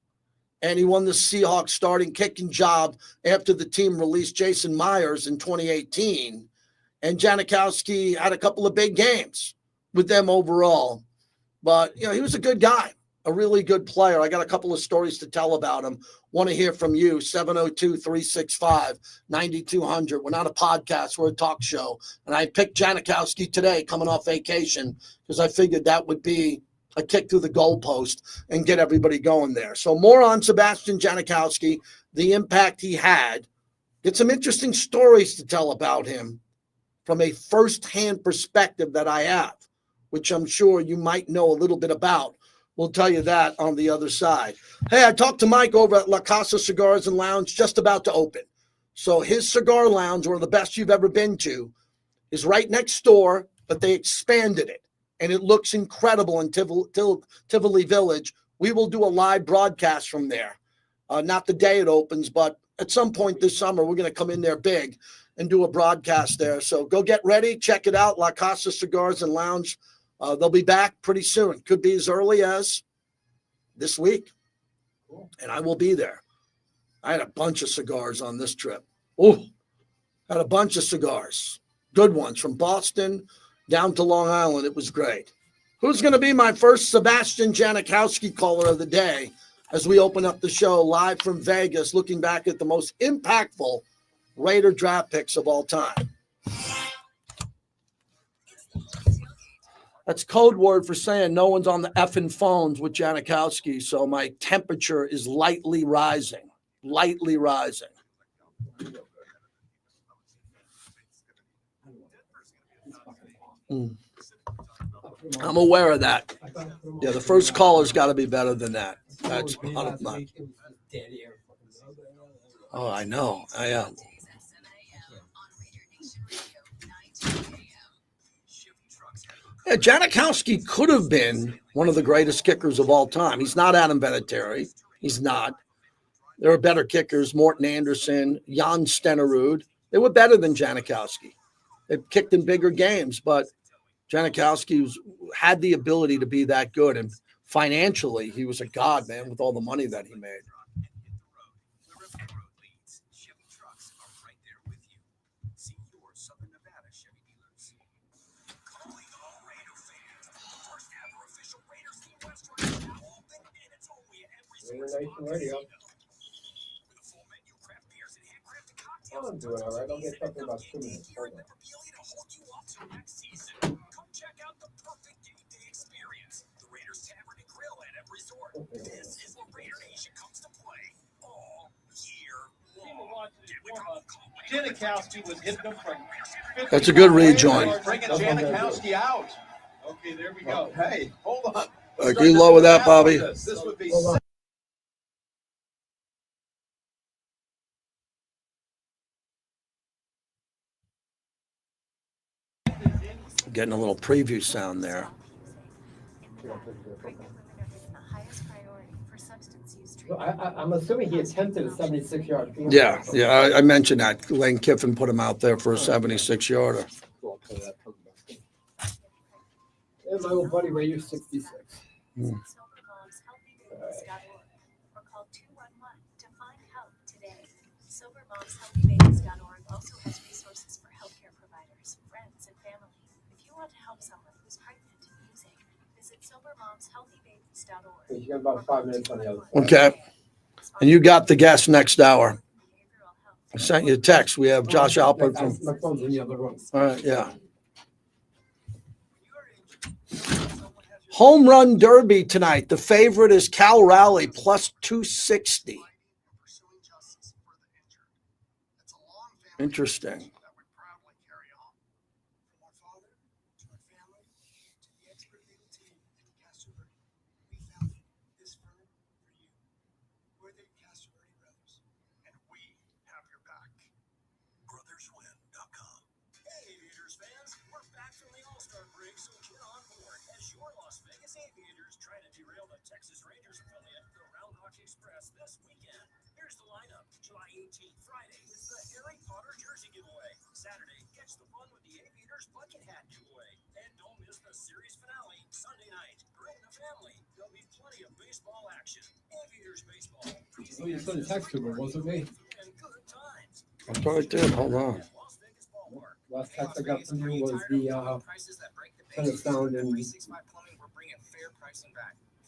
and he won the Seahawks starting kicking job after the team released Jason Myers in 2018. And Janikowski had a couple of big games with them overall. But, you know, he was a good guy, a really good player. I got a couple of stories to tell about him. Want to hear from you, 702-365-9200. We're not a podcast, we're a talk show. And I picked Janikowski today coming off vacation because I figured that would be a kick through the goalpost and get everybody going there. So more on Sebastian Janikowski, the impact he had. Get some interesting stories to tell about him from a firsthand perspective that I have, which I'm sure you might know a little bit about. We'll tell you that on the other side. Hey, I talked to Mike over at La Casa Cigars and Lounge, just about to open. So his cigar lounge, one of the best you've ever been to, is right next door, but they expanded it. and it looks incredible in Tivoli Village. We will do a live broadcast from there. Not the day it opens, but at some point this summer, we're going to come in there big and do a broadcast there. So go get ready. Check it out. La Casa Cigars and Lounge. They'll be back pretty soon. Could be as early as this week. Cool. And I will be there. I had a bunch of cigars on this trip. Oh, had a bunch of cigars. Good ones from Boston down to Long Island. It was great. Who's going to be my first Sebastian Janikowski caller of the day as we open up the show live from Vegas, looking back at the most impactful Raider draft picks of all time? That's code word for saying no one's on the effing phones with Janikowski, so my temperature is lightly rising. Lightly rising. I'm aware of that. Yeah, the first caller's got to be better than that. That's bottom line. Oh, I know. I am. Yeah, Janikowski could have been one of the greatest kickers of all time. He's not Adam Vinatieri. He's not. There are better kickers, Mort Anderson, Jan Stenerud. They were better than Janikowski. They've kicked in bigger games, but Janikowski had the ability to be that good. And financially, he was a god, man, with all the money that he made. Radio. I'm doing all right. I'll get something about 2 minutes. Hold on. Come check out the perfect game day experience. The Raiders Tavern and Grill at every resort. This is where Raider Nation comes to play all year long. Janikowski was hitting them from. That's a good rejoin. Bringing Janikowski out. Okay, there we go. Hey, hold on. Can you lower that, Bobby? This would be. Getting a little preview sound there. I'm assuming he attempted a 76-yard field. Yeah, I mentioned that. Lane Kiffin put him out there for a 76-yarder. And my old buddy Ray, 66. SilverMomsHealthyBabies.org also has resources for healthcare providers, friends, and family. If you want to help someone who's pregnant using, visit SilverMomsHealthyBabies.org. You got about 5 minutes on the other. Okay. And you got the guest next hour. I sent you a text. We have Josh Alpert from. My phone's in the other room. All right, yeah. Home run derby tonight. The favorite is Cal Raleigh plus 260. Interesting. Texas Rangers affiliate, the Round Rock Express, this weekend. Here's the lineup. July 18th, Friday, is the Harry Potter jersey giveaway. Saturday, catch the fun with the Aviators bucket hat giveaway. And don't miss the series finale, Sunday night. Bring the family. There'll be plenty of baseball action. Aviators baseball. Oh, you sent a text to me, wasn't me? And good times. I thought I did. Hold on. Last text I got from you was the kind of sound and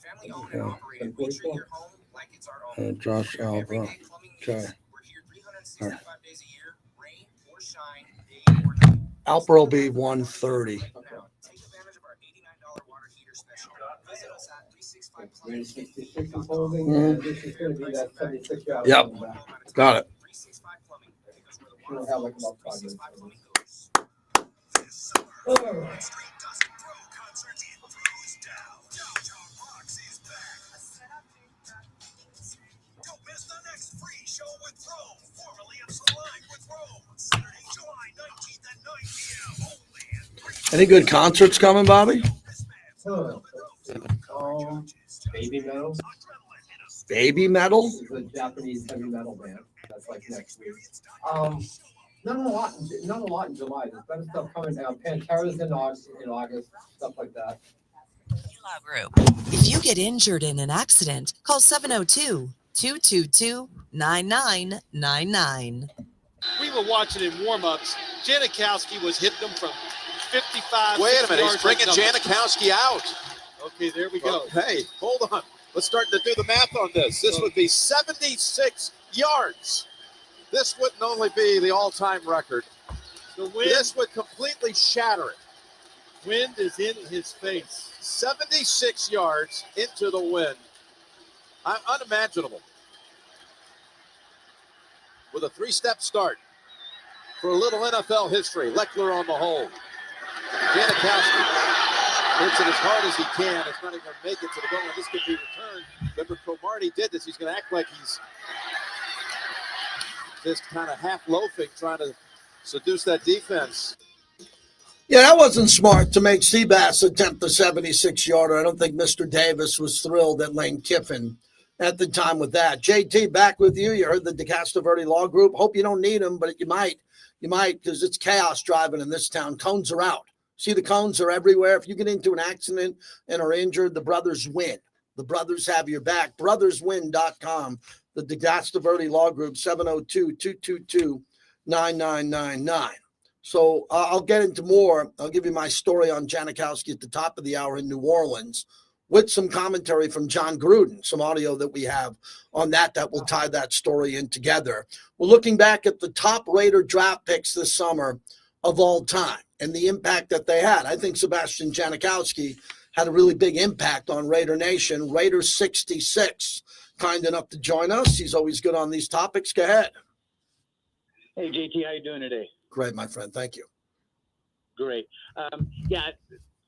Family owned and operated. We treat your home like it's our own. Josh Alpert. Okay. We're here 365 days a year, rain or shine, day or night. Alpert will be 130. Take advantage of our $89 water heater special. Visit us at 365 Plumbing. This is going to be that 76-yard. Yep. Got it. 365 Plumbing. Because we're the We'll one have like about 5 minutes. 365 Plumbing goes. This summer, Street Dust Pro concerts in throws down. Downtown Rocks is back. Don't miss the next free show with Rome, formerly of Sublime with Rome. Saturday, July 19th at 9 p.m. Only at Any good concerts coming, Bobby? Baby Metal. Baby Metal? This is a Japanese heavy metal band. That's like next week. Not a lot in July. There's better stuff coming down. Pantera's in August, stuff like that. Group. If you get injured in an accident, call 702-222-9999. We were watching in warm-ups. Janikowski was hitting them from 55. Wait a minute, he's 60 bringing yards. Janikowski out. Okay, there we go. Hey, hold on. Let's start to do the math on this. This would be 76 yards. This wouldn't only be the all-time record. The wind, This would completely shatter it. wind is in his face. 76 yards into the wind. Unimaginable. With a three-step start for a little NFL history. Leckler on the hold. Janikowski hits it as hard as he can. It's not even going to make it to the goal line. This could be returned. Remember, Cromartie did this. He's going to act like he's just kind of half loafing, trying to seduce that defense. Yeah, that wasn't smart to make Seabass attempt the 76-yarder. I don't think Mr. Davis was thrilled at Lane Kiffin at the time with that. JT, back with you. You heard the DeCastro Law Group. Hope you don't need them, but you might. You might, because it's chaos driving in this town. Cones are out. See, the cones are everywhere. If you get into an accident and are injured, the brothers win. The brothers have your back. Brotherswin.com. The DeCastro Law Group, 702-222-9999. So I'll get into more. I'll give you my story on Janikowski at the top of the hour in New Orleans with some commentary from John Gruden, some audio that we have on that will tie that story in together. We're looking back at the top Raider draft picks this summer of all time and the impact that they had. I think Sebastian Janikowski had a really big impact on Raider Nation. Raider 66, kind enough to join us. He's always good on these topics. Go ahead. Hey, JT, how you doing today? Great, my friend. Thank you. Great. Yeah,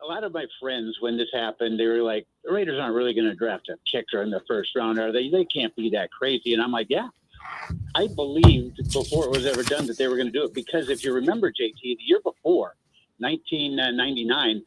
a lot of my friends, when this happened, they were like, the Raiders aren't really going to draft a kicker in the first round, are they? They can't be that crazy. And I'm like, yeah, I believed before it was ever done that they were going to do it. Because if you remember, JT, the year before, 1999,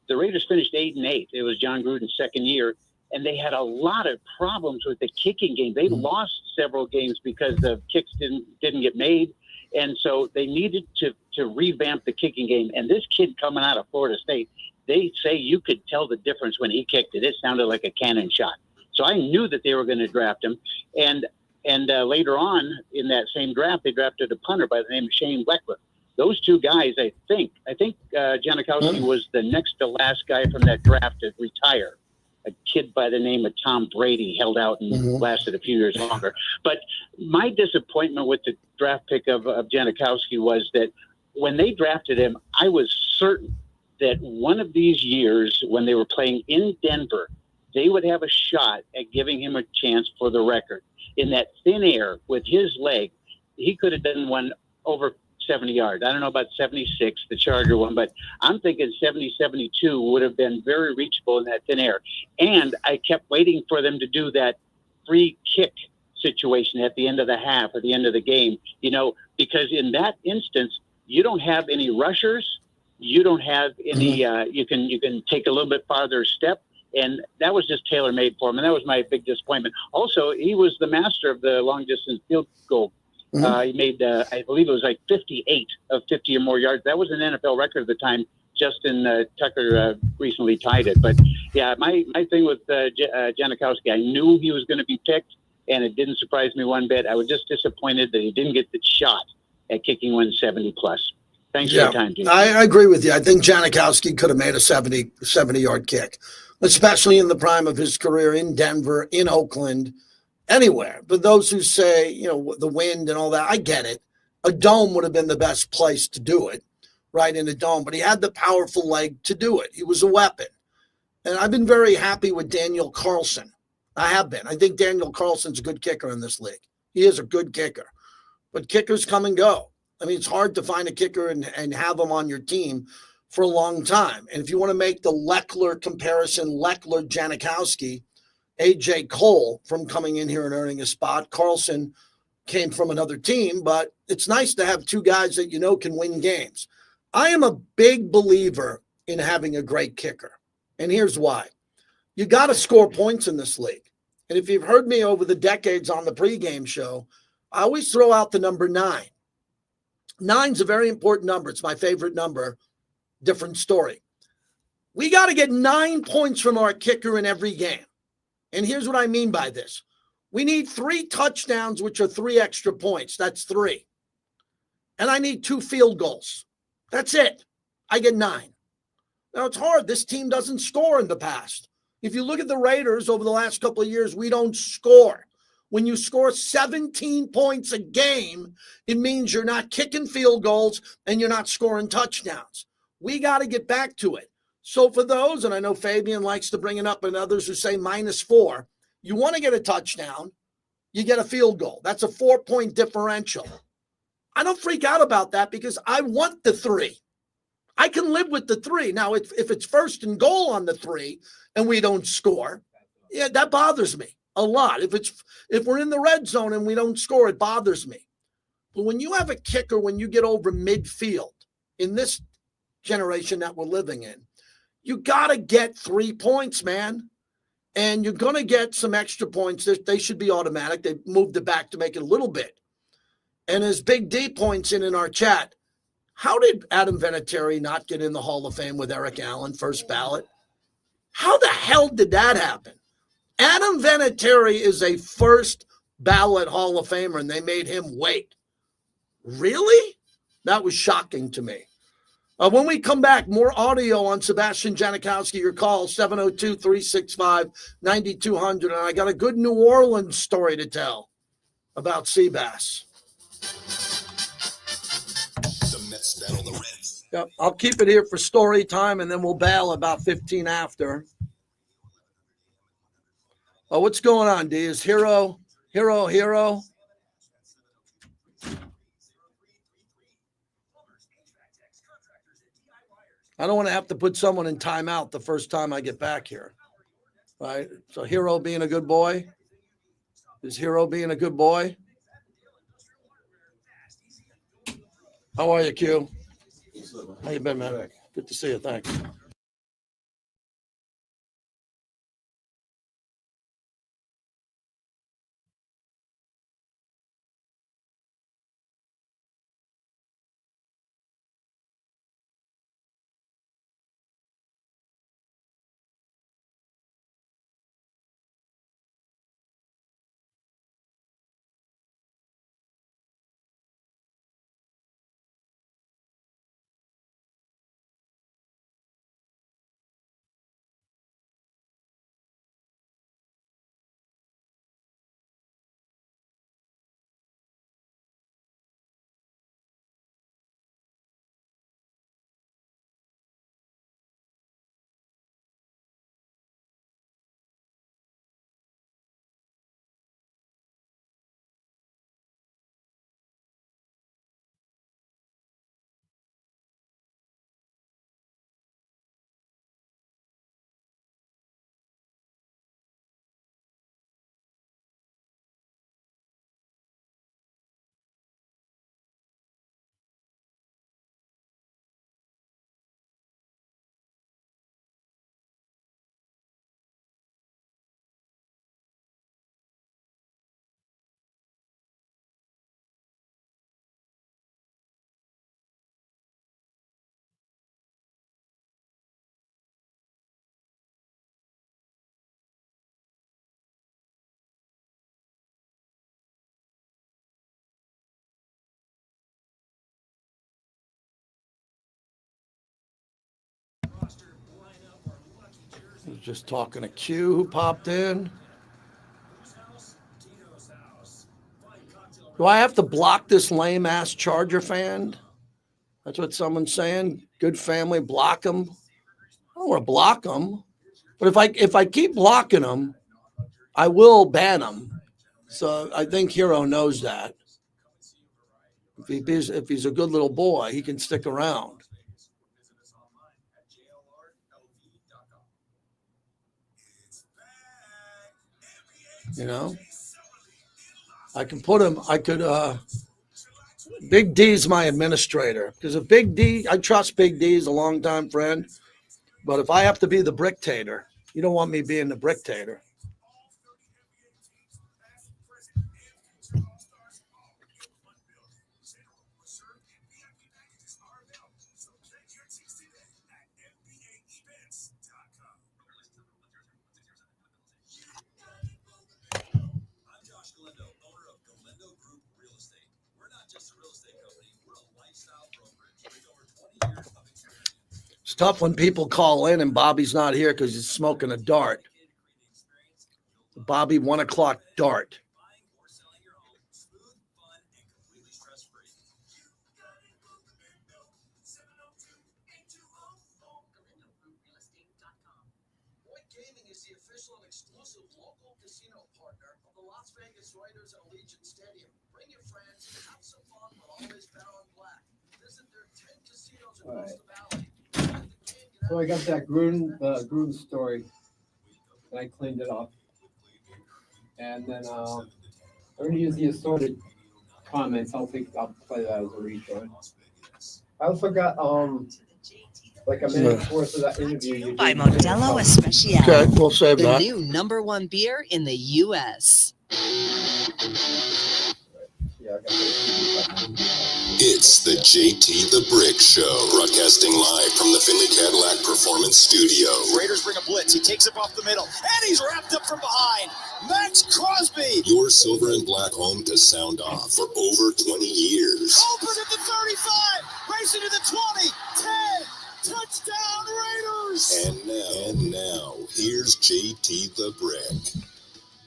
the Raiders finished 8-8. It was John Gruden's second year. And they had a lot of problems with the kicking game. They lost several games because the kicks didn't get made. And so they needed to revamp the kicking game. And this kid coming out of Florida State, they say you could tell the difference when he kicked it. It sounded like a cannon shot. So I knew that they were going to draft him. And later on in that same draft, they drafted a punter by the name of Shane Leckler. Those two guys, I think Janikowski was the next to last guy from that draft to retire. A kid by the name of Tom Brady held out and lasted a few years longer. But my disappointment with the draft pick of Janikowski was that when they drafted him, I was certain that one of these years when they were playing in Denver, they would have a shot at giving him a chance for the record. In that thin air with his leg, he could have done one over 70 yards. I don't know about 76, the Charger one, but I'm thinking 70, 72 would have been very reachable in that thin air. And I kept waiting for them to do that free kick situation at the end of the half, at the end of the game, because in that instance, you don't have any rushers. You don't have any, you can take a little bit farther step. And that was just tailor-made for him. And that was my big disappointment. Also, he was the master of the long-distance field goal. He made, I believe it was like 58 of 50 or more yards. That was an NFL record at the time. Justin Tucker recently tied it. But, yeah, my thing with Janikowski, I knew he was going to be picked, and it didn't surprise me one bit. I was just disappointed that he didn't get the shot at kicking 170-plus. Thanks for your time, Jason. I agree with you. I think Janikowski could have made a 70-yard kick, especially in the prime of his career in Denver, in Oakland, anywhere. But those who say, the wind and all that, I get it. A dome would have been the best place to do it, right, in a dome. But he had the powerful leg to do it. He was a weapon. And I've been very happy with Daniel Carlson. I have been. I think Daniel Carlson's a good kicker in this league. He is a good kicker. But kickers come and go. I mean, it's hard to find a kicker and have them on your team for a long time. And if you want to make the Leckler comparison, Leckler-Janikowski, A.J. Cole from coming in here and earning a spot. Carlson came from another team, but it's nice to have two guys that can win games. I am a big believer in having a great kicker, and here's why. You got to score points in this league. And if you've heard me over the decades on the pregame show, I always throw out the number 9. 9's a very important number. It's my favorite number. Different story. We got to get 9 points from our kicker in every game. And here's what I mean by this. We need 3 touchdowns, which are 3 extra points. That's 3. And I need 2 field goals. That's it. I get 9. Now, it's hard. This team doesn't score in the past. If you look at the Raiders over the last couple of years, we don't score. When you score 17 points a game, it means you're not kicking field goals and you're not scoring touchdowns. We got to get back to it. So for those, and I know Fabian likes to bring it up, and others who say -4, you want to get a touchdown, you get a field goal. That's a 4-point differential. I don't freak out about that because I want the 3. I can live with the 3. Now, if it's first and goal on the 3 and we don't score, yeah, that bothers me a lot. If we're in the red zone and we don't score, it bothers me. But when you have a kicker, when you get over midfield in this generation that we're living in, you got to get 3 points, man. And you're going to get some extra points. They should be automatic. They moved it back to make it a little bit. And as Big D points in our chat, how did Adam Vinatieri not get in the Hall of Fame with Eric Allen, first ballot? How the hell did that happen? Adam Vinatieri is a first ballot Hall of Famer, and they made him wait. Really? That was shocking to me. When we come back, more audio on Sebastian Janikowski. Your call, 702-365-9200. And I got a good New Orleans story to tell about Seabass. Yep, I'll keep it here for story time, and then we'll bail about 15 after. Oh, what's going on, D? Is Hero? I don't want to have to put someone in timeout the first time I get back here, right? So Hero being a good boy. Is Hero being a good boy? How are you, Q? How you been, man? Good to see you. Thanks. I was just talking to Q who popped in. Do I have to block this lame-ass Charger fan? That's what someone's saying. Good family, block them. I don't want to block them. But if I keep blocking them, I will ban them. So I think Hero knows that. If he's a good little boy, he can stick around. You know, I can put him. Big D's my administrator because I trust Big D, he's a longtime friend. But if I have to be the bricktator, You don't want me being the bricktator. It's tough when people call in and Bobby's not here because he's smoking a dart. Bobby 1 o'clock dart. Gaming is the official and exclusive local casino partner of the Las Vegas Raiders at Allegiant Stadium. Bring your friends, have some fun, but always bet on black. Visit their 10 casinos across the valley. So I got that Gruden story, and I cleaned it up. And then I'm going to use the assorted comments. I'll play that as a rejoin. I also got like a minute's worth of that interview you did. By Modelo Especial. Okay, we'll save the that. new #1 beer in the U.S. It's the JT the Brick Show, broadcasting live from the Finley Cadillac Performance Studio. Raiders bring a blitz. He takes it off the middle, and he's wrapped up from behind. Max Crosby. Your silver and black home to sound off for over 20 years. Open at the 35, racing to the 20, 10, touchdown Raiders. And now, here's JT the Brick.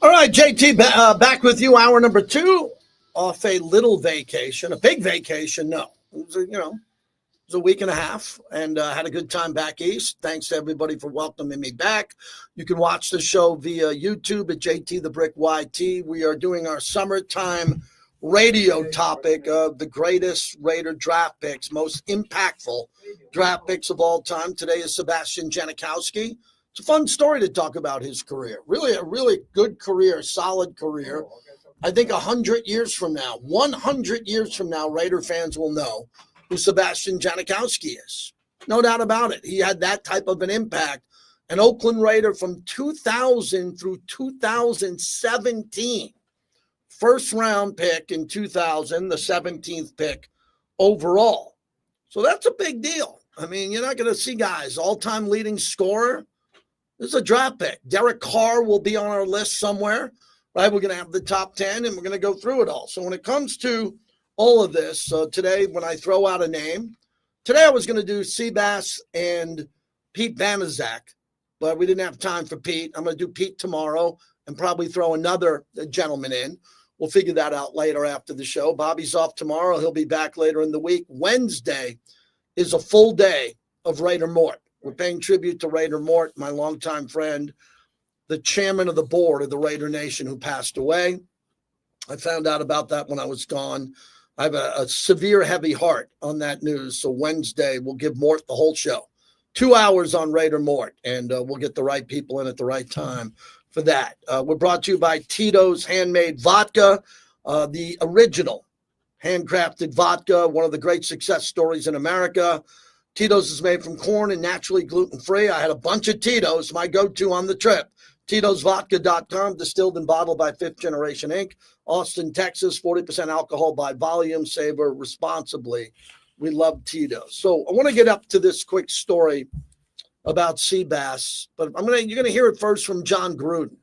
All right, JT, back with you. Hour number 2 off a little vacation, a big vacation. No, it was it was a week and a half, and had a good time back east. Thanks to everybody for welcoming me back. You can watch the show via YouTube at JT the Brick YT. We are doing our summertime radio topic of the greatest Raider draft picks, most impactful draft picks of all time. Today is Sebastian Janakowski. It's a fun story to talk about his career. Really, a really good career, solid career. I think 100 years from now, 100 years from now, Raider fans will know who Sebastian Janikowski is. No doubt about it. He had that type of an impact. An Oakland Raider from 2000 through 2017. First round pick in 2000, the 17th pick overall. So that's a big deal. I mean, you're not going to see guys, all-time leading scorer. This is a draft pick. Derek Carr will be on our list somewhere, right? We're going to have the top 10, and we're going to go through it all. So when it comes to all of this, today when I throw out a name, today I was going to do Seabass and Pete Banaszak, but we didn't have time for Pete. I'm going to do Pete tomorrow and probably throw another gentleman in. We'll figure that out later after the show. Bobby's off tomorrow. He'll be back later in the week. Wednesday is a full day of Raider Mort. We're paying tribute to Raider Mort, my longtime friend, the chairman of the board of the Raider Nation, who passed away. I found out about that when I was gone. I have a severe heavy heart on that news. So Wednesday, we'll give Mort the whole show. 2 hours on Raider Mort, and we'll get the right people in at the right time for that. We're brought to you by Tito's Handmade Vodka, the original handcrafted vodka, one of the great success stories in America. Tito's is made from corn and naturally gluten-free. I had a bunch of Tito's, my go-to on the trip. Tito'sVodka.com, distilled and bottled by Fifth Generation Inc. Austin, Texas, 40% alcohol by volume. Savor responsibly. We love Tito's. So I want to get up to this quick story about Seabass, but you're going to hear it first from John Gruden.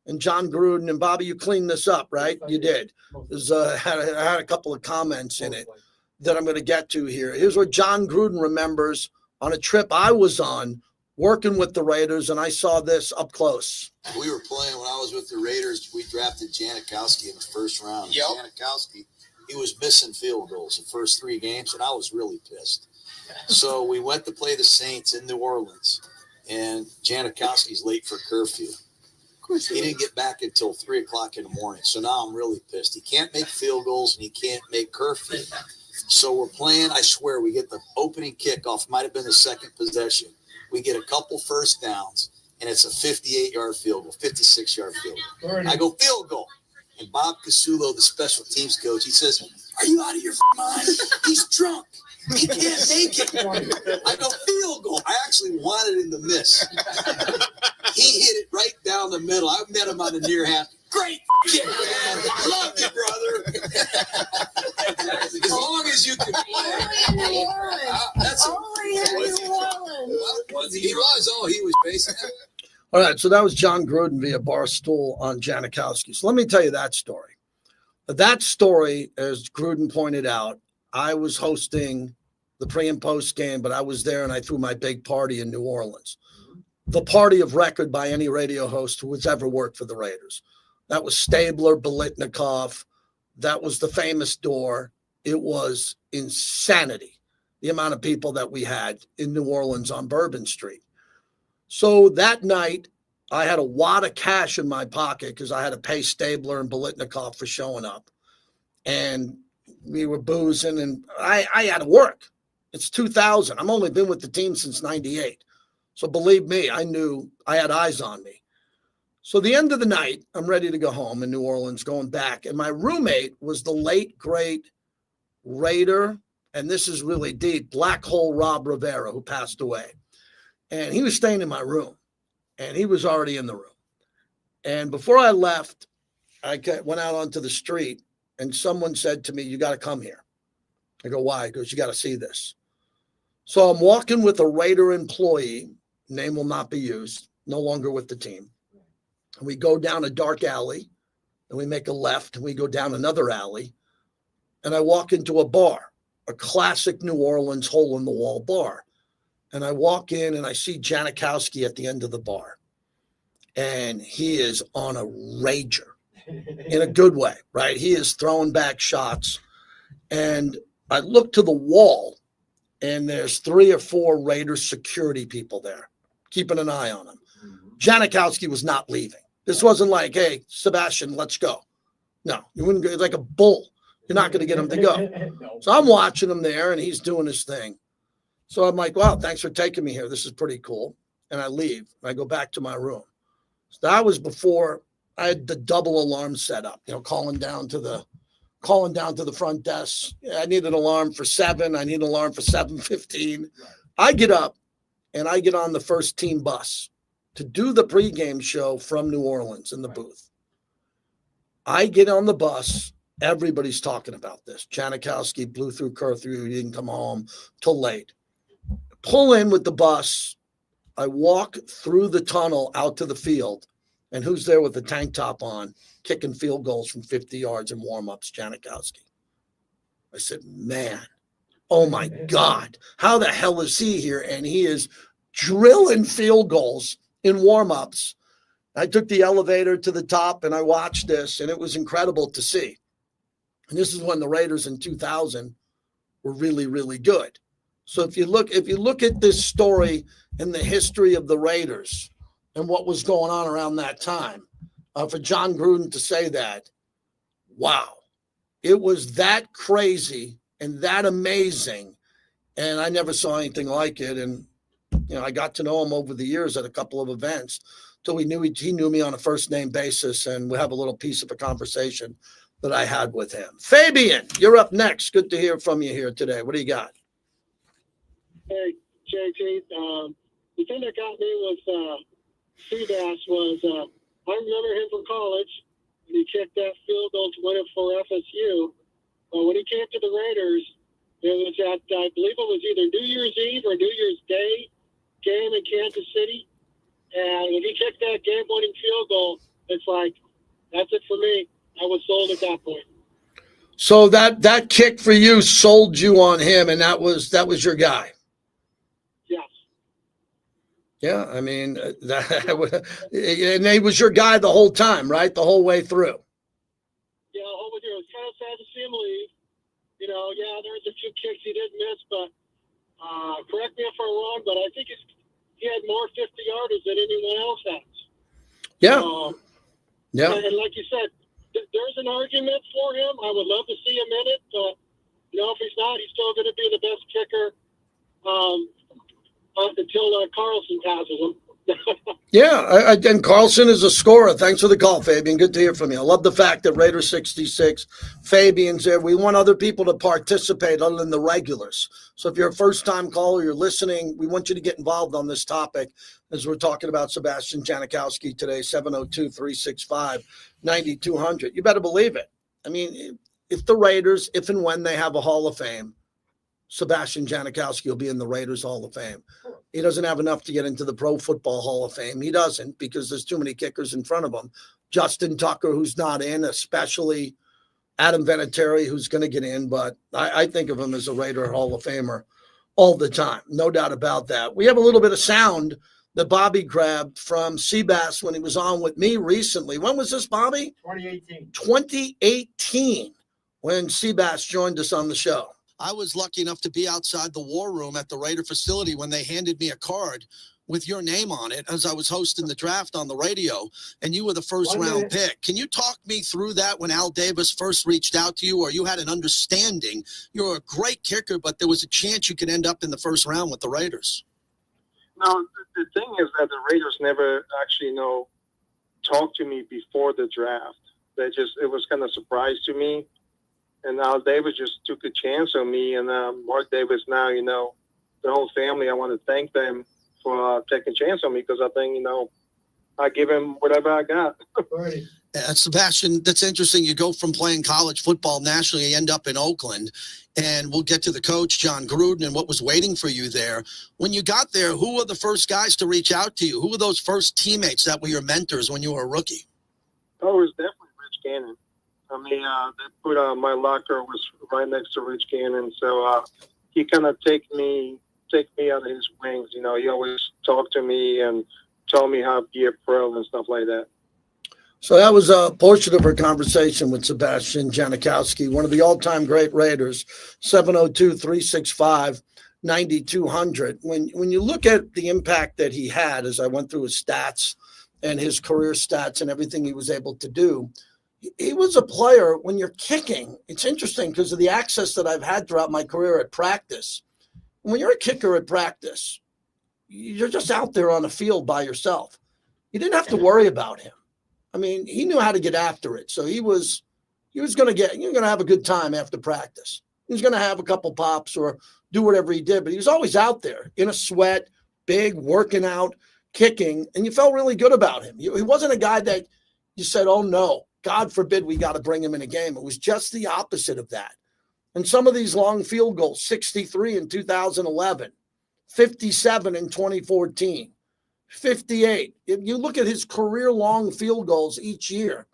And John Gruden, and Bobby, you cleaned this up, right? You did. I had a couple of comments in it that I'm going to get to here. Here's what John Gruden remembers on a trip I was on working with the Raiders, and I saw this up close. We were playing when I was with the Raiders. We drafted Janikowski in the first round. Yep. Janikowski, he was missing field goals the first 3 games, and I was really pissed. So we went to play the Saints in New Orleans, and Janikowski's late for curfew. He didn't get back until 3 o'clock in the morning. So now I'm really pissed. He can't make field goals, and he can't make curfew. So we're playing. I swear, we get the opening kickoff. Might have been the second possession. We get a couple first downs, and it's a 58-yard field goal, 56-yard field goal. I go, field goal. And Bob Casulo, the special teams coach, he says, "Are you out of your mind? He's drunk. He can't make it." I go, field goal. I actually wanted him to miss. He hit it right down the middle. I met him on the near half. Great kick, man. Love you, brother. As long as you can play. Only in New Orleans. That's Only in New Orleans. He was basically. All right, so that was John Gruden via Barstool on Janikowski. So let me tell you that story. That story, as Gruden pointed out, I was hosting the pre and post game, but I was there and I threw my big party in New Orleans. The party of record by any radio host who has ever worked for the Raiders. That was Stabler, Biletnikoff. That was the famous door. It was insanity, the amount of people that we had in New Orleans on Bourbon Street. So that night, I had a wad of cash in my pocket because I had to pay Stabler and Biletnikoff for showing up. And we were boozing, and I had to work. It's 2000. I've only been with the team since 98. So believe me, I knew I had eyes on me. So the end of the night, I'm ready to go home in New Orleans, going back. And my roommate was the late, great Raider, and this is really deep, Black Hole Rob Rivera, who passed away. And he was staying in my room, and he was already in the room. And before I left, I went out onto the street, and someone said to me, "You got to come here." I go, "Why?" He goes, "You got to see this." So I'm walking with a Raider employee, name will not be used, no longer with the team. And we go down a dark alley, and we make a left, and we go down another alley, and I walk into a bar, a classic New Orleans hole-in-the-wall bar. And I walk in, and I see Janikowski at the end of the bar. And he is on a rager in a good way, right? He is throwing back shots. And I look to the wall, and there's 3 or 4 Raiders security people there, keeping an eye on him. Janikowski was not leaving. This wasn't like, "Hey, Sebastian, let's go." No, you wouldn't go. It's like a bull. You're not going to get him to go. So I'm watching him there, and he's doing his thing. So I'm like, "Wow, thanks for taking me here. This is pretty cool." And I leave. And I go back to my room. So that was before I had the double alarm set up, calling down to the front desk. I need an alarm for 7. I need an alarm for 7:15. I get up, and I get on the first team bus to do the pregame show from New Orleans in the booth. I get on the bus. Everybody's talking about this. Janikowski blew through curfew. He didn't come home till late. Pull in with the bus. I walk through the tunnel out to the field. And who's there with the tank top on, kicking field goals from 50 yards in warm-ups? Janikowski. I said, "Man, oh my God, how the hell is he here?" And he is drilling field goals in warm-ups. I took the elevator to the top, and I watched this, and it was incredible to see. And this is when the Raiders in 2000 were really, really good. So if you look at this story in the history of the Raiders and what was going on around that time, for John Gruden to say that, wow, it was that crazy and that amazing. And I never saw anything like it. And, I got to know him over the years at a couple of events till he knew me on a first name basis. And we have a little piece of a conversation that I had with him. Fabian, you're up next. Good to hear from you here today. What do you got? Hey, JT. The thing that got me was Seabass was, I remember him from college, and he kicked that field goal to win it for FSU. But when he came to the Raiders, it was at, I believe it was either New Year's Eve or New Year's Day game in Kansas City. And when he kicked that game-winning field goal, it's like, that's it for me. I was sold at that point. So that kick for you sold you on him, and that was your guy. Yes. Yeah, I mean, and he was your guy the whole time, right? The whole way through. Yeah, the whole way through. It was kind of sad to see him leave. Yeah, there was a few kicks he did miss, but correct me if I'm wrong, but I think he had more 50-yarders than anyone else has. Yeah. Yeah. And like you said, there's an argument for him. I would love to see him in it, but if he's not, he's still going to be the best kicker until Carlson passes him. Yeah, and Carlson is a scorer. Thanks for the call, Fabian. Good to hear from you. I love the fact that Raider 66, Fabian's there. We want other people to participate other than the regulars. So if you're a first-time caller, you're listening, we want you to get involved on this topic as we're talking about Sebastian Janikowski today, 702-365-9200. You better believe it. I mean, if the Raiders, if and when they have a Hall of Fame, Sebastian Janikowski will be in the Raiders Hall of Fame. He doesn't have enough to get into the Pro Football Hall of Fame. He doesn't, because there's too many kickers in front of him. Justin Tucker, who's not in, especially Adam Vinatieri, who's going to get in. But I think of him as a Raider Hall of Famer all the time. No doubt about that. We have a little bit of sound that Bobby grabbed from Seabass when he was on with me recently. When was this, Bobby? 2018. 2018, when Seabass joined us on the show. I was lucky enough to be outside the war room at the Raider facility when they handed me a card with your name on it as I was hosting the draft on the radio, and you were the first round pick. Can you talk me through that when Al Davis first reached out to you, or you had an understanding? You're a great kicker, but there was a chance you could end up in the first round with the Raiders. No, the thing is that the Raiders never actually, talked to me before the draft. It was kind of a surprise to me. And Al Davis just took a chance on me. And Mort Davis now, the whole family, I want to thank them for taking a chance on me, because I think, I give him whatever I got. Sebastian, that's interesting. You go from playing college football nationally, you end up in Oakland, and we'll get to the coach, John Gruden, and what was waiting for you there. When you got there, who were the first guys to reach out to you? Who were those first teammates that were your mentors when you were a rookie? Oh, it was definitely Rich Gannon. I mean, they put my locker was right next to Rich Gannon, so he kind of take me out of his wings. He always talked to me and told me how to be a pro and stuff like that. So that was a portion of our conversation with Sebastian Janikowski, one of the all-time great Raiders, 702-365-9200. When you look at the impact that he had, as I went through his stats and his career stats and everything he was able to do, he was a player. When you're kicking, it's interesting because of the access that I've had throughout my career at practice. When you're a kicker at practice, you're just out there on the field by yourself. You didn't have to worry about him. I mean, he knew how to get after it. So you're going to have a good time after practice. He was going to have a couple pops or do whatever he did, but he was always out there in a sweat, big, working out, kicking, and you felt really good about him. He wasn't a guy that you said, oh no, God forbid we got to bring him in a game. It was just the opposite of that. And some of these long field goals, 63 in 2011, 57 in 2014, 58. If you look at his career-long field goals each year,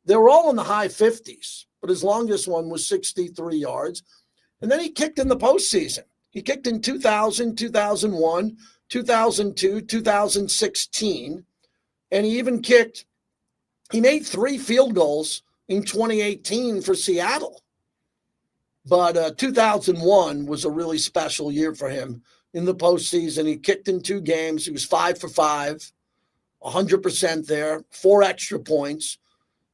they were all in the high 50s, but his longest one was 63 yards. And then he kicked in the postseason. He kicked in 2000, 2001, 2002, 2016, and he even made 3 field goals in 2018 for Seattle. But 2001 was a really special year for him in the postseason. He kicked in 2 games. He was 5 for 5, 100% there, 4 extra points.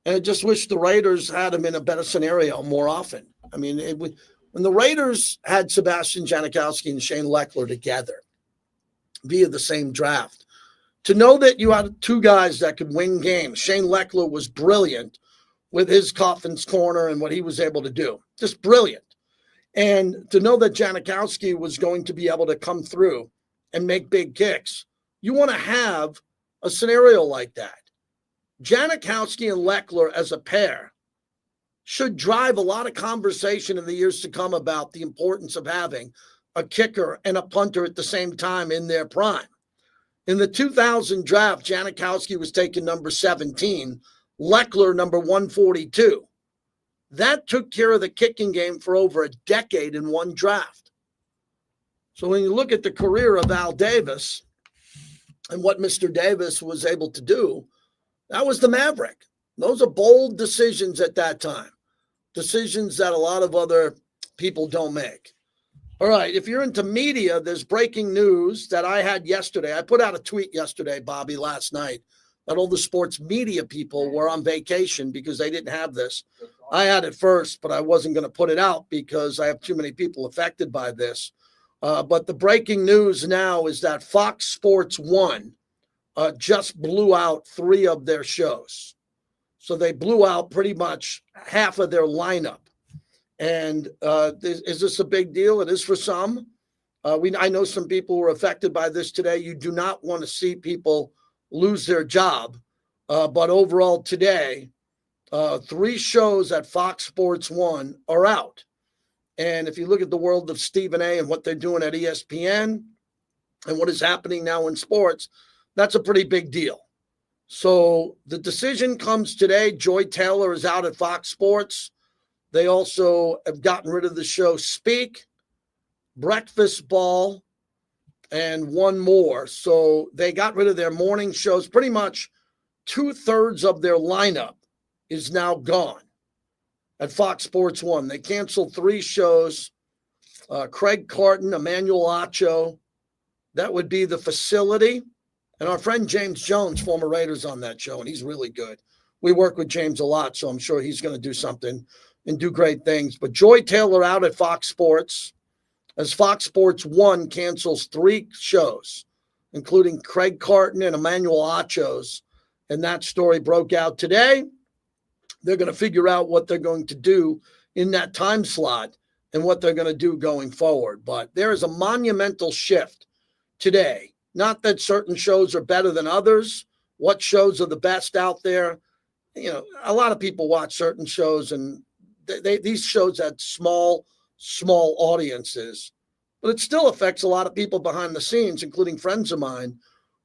And I just wish the Raiders had him in a better scenario more often. I mean, when the Raiders had Sebastian Janikowski and Shane Leckler together via the same draft, to know that you had 2 guys that could win games. Shane Leckler was brilliant with his Coffin's corner and what he was able to do. Just brilliant. And to know that Janikowski was going to be able to come through and make big kicks, you want to have a scenario like that. Janikowski and Leckler as a pair should drive a lot of conversation in the years to come about the importance of having a kicker and a punter at the same time in their prime. In the 2000 draft, Janikowski was taken number 17, Leckler number 142. That took care of the kicking game for over a decade in one draft. So when you look at the career of Al Davis and what Mr. Davis was able to do, that was the Maverick. Those are bold decisions at that time, decisions that a lot of other people don't make. All right, if you're into media, there's breaking news that I had yesterday. I put out a tweet yesterday, Bobby, last night, that all the sports media people were on vacation because they didn't have this. I had it first, but I wasn't going to put it out because I have too many people affected by this. But the breaking news now is that Fox Sports 1 just blew out 3 of their shows. So they blew out pretty much half of their lineup. And is this a big deal? It is for some. I know some people were affected by this today. You do not want to see people lose their job. But overall today, 3 shows at Fox Sports 1 are out. And if you look at the world of Stephen A. and what they're doing at ESPN and what is happening now in sports, that's a pretty big deal. So the decision comes today. Joy Taylor is out at Fox Sports. They also have gotten rid of the show Speak, Breakfast Ball, and one more. So they got rid of their morning shows. Pretty much 2/3 of their lineup is now gone at Fox Sports 1. They canceled 3 shows. Craig Carton, Emmanuel Acho. That would be The Facility. And our friend James Jones, former Raiders, on that show, and he's really good. We work with James a lot, so I'm sure he's going to do something and do great things. But Joy Taylor out at Fox Sports as Fox Sports 1 cancels 3 shows, including Craig Carton and Emmanuel Acho's. And that story broke out today. They're going to figure out what they're going to do in that time slot and what they're going to do going forward. But there is a monumental shift today. Not that certain shows are better than others. What shows are the best out there? You know, a lot of people watch certain shows, and these shows had small audiences, but it still affects a lot of people behind the scenes, including friends of mine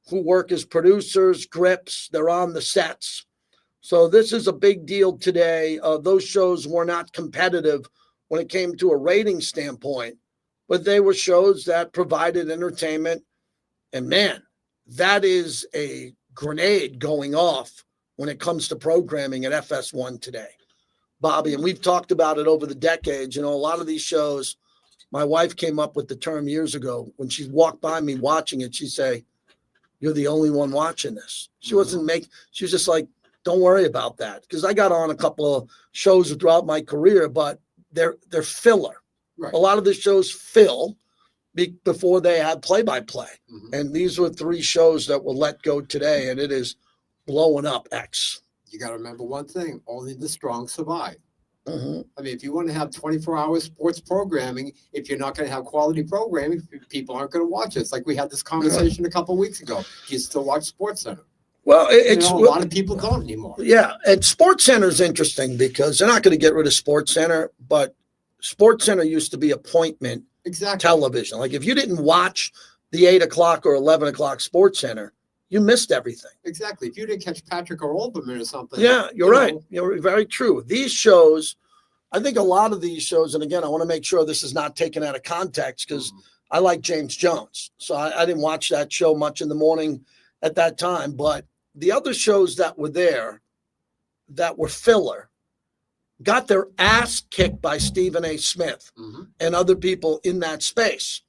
who work as producers, grips. They're on the sets. So this is a big deal today. Those shows were not competitive when it came to a rating standpoint, but they were shows that provided entertainment. And man, that is a grenade going off when it comes to programming at FS1 today, Bobby. And we've talked about it over the decades. You know, a lot of these shows, my wife came up with the term years ago. When she walked by me watching it, she'd say, "You're the only one watching this." She was just like, "Don't worry about that." Because I got on a couple of shows throughout my career, but they're filler. Right. A lot of the shows fill before they had play-by-play. Mm-hmm. And these were 3 shows that were let go today, and it is blowing up X. You got to remember one thing: only the strong survive. Mm-hmm. I mean, if you want to have 24-hour sports programming, if you're not going to have quality programming, people aren't going to watch it. It's like we had this conversation a couple of weeks ago. Do you still watch SportsCenter? Well, a lot of people don't anymore. Yeah, and SportsCenter is interesting because they're not going to get rid of SportsCenter, but SportsCenter used to be appointment television. Like if you didn't watch the 8 o'clock or 11 o'clock SportsCenter, you missed everything. Exactly. If you didn't catch Patrick or Olbermann or something. Yeah, you're right. You're very true. These shows, I think a lot of these shows, and again, I want to make sure this is not taken out of context because I like James Jones. So I didn't watch that show much in the morning at that time. But the other shows that were there that were filler got their ass kicked by Stephen A. Smith and other people in that space.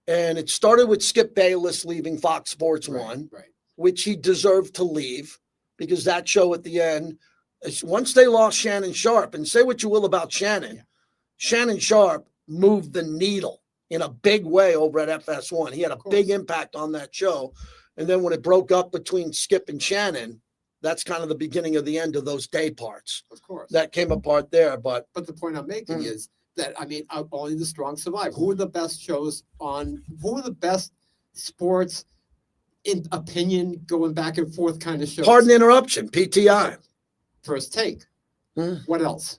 And it started with Skip Bayless leaving Fox Sports 1, which he deserved to leave because that show at the end, once they lost Shannon Sharpe, and say what you will about Shannon, Shannon Sharpe moved the needle in a big way over at FS1. He had a big impact on that show. And then when it broke up between Skip and Shannon, that's kind of the beginning of the end of those day parts. Of course. That came apart there. But the point I'm making is that, I mean, only the strong survive. Who are the best shows on, who are the best sports in opinion going back and forth kind of shows? Pardon the interruption, PTI. First Take. What else?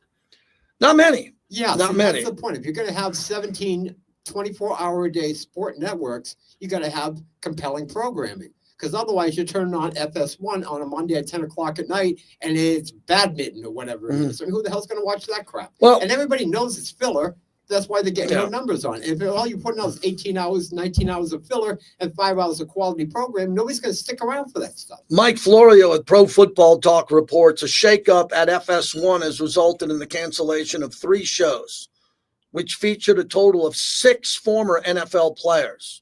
Not many. Yeah, not many. That's the point. If you're going to have 17 24-hour-a-day sport networks, you got to have compelling programming. Because otherwise, you're turning on FS1 on a Monday at 10 o'clock at night, and it's badminton or whatever it is. So who the hell's going to watch that crap? Well, and everybody knows it's filler. That's why they're getting no numbers on it. If all you're putting out is 18 hours, 19 hours of filler, and 5 hours of quality program, nobody's going to stick around for that stuff. Mike Florio at Pro Football Talk reports a shakeup at FS1 has resulted in the cancellation of 3 shows, which featured a total of 6 former NFL players.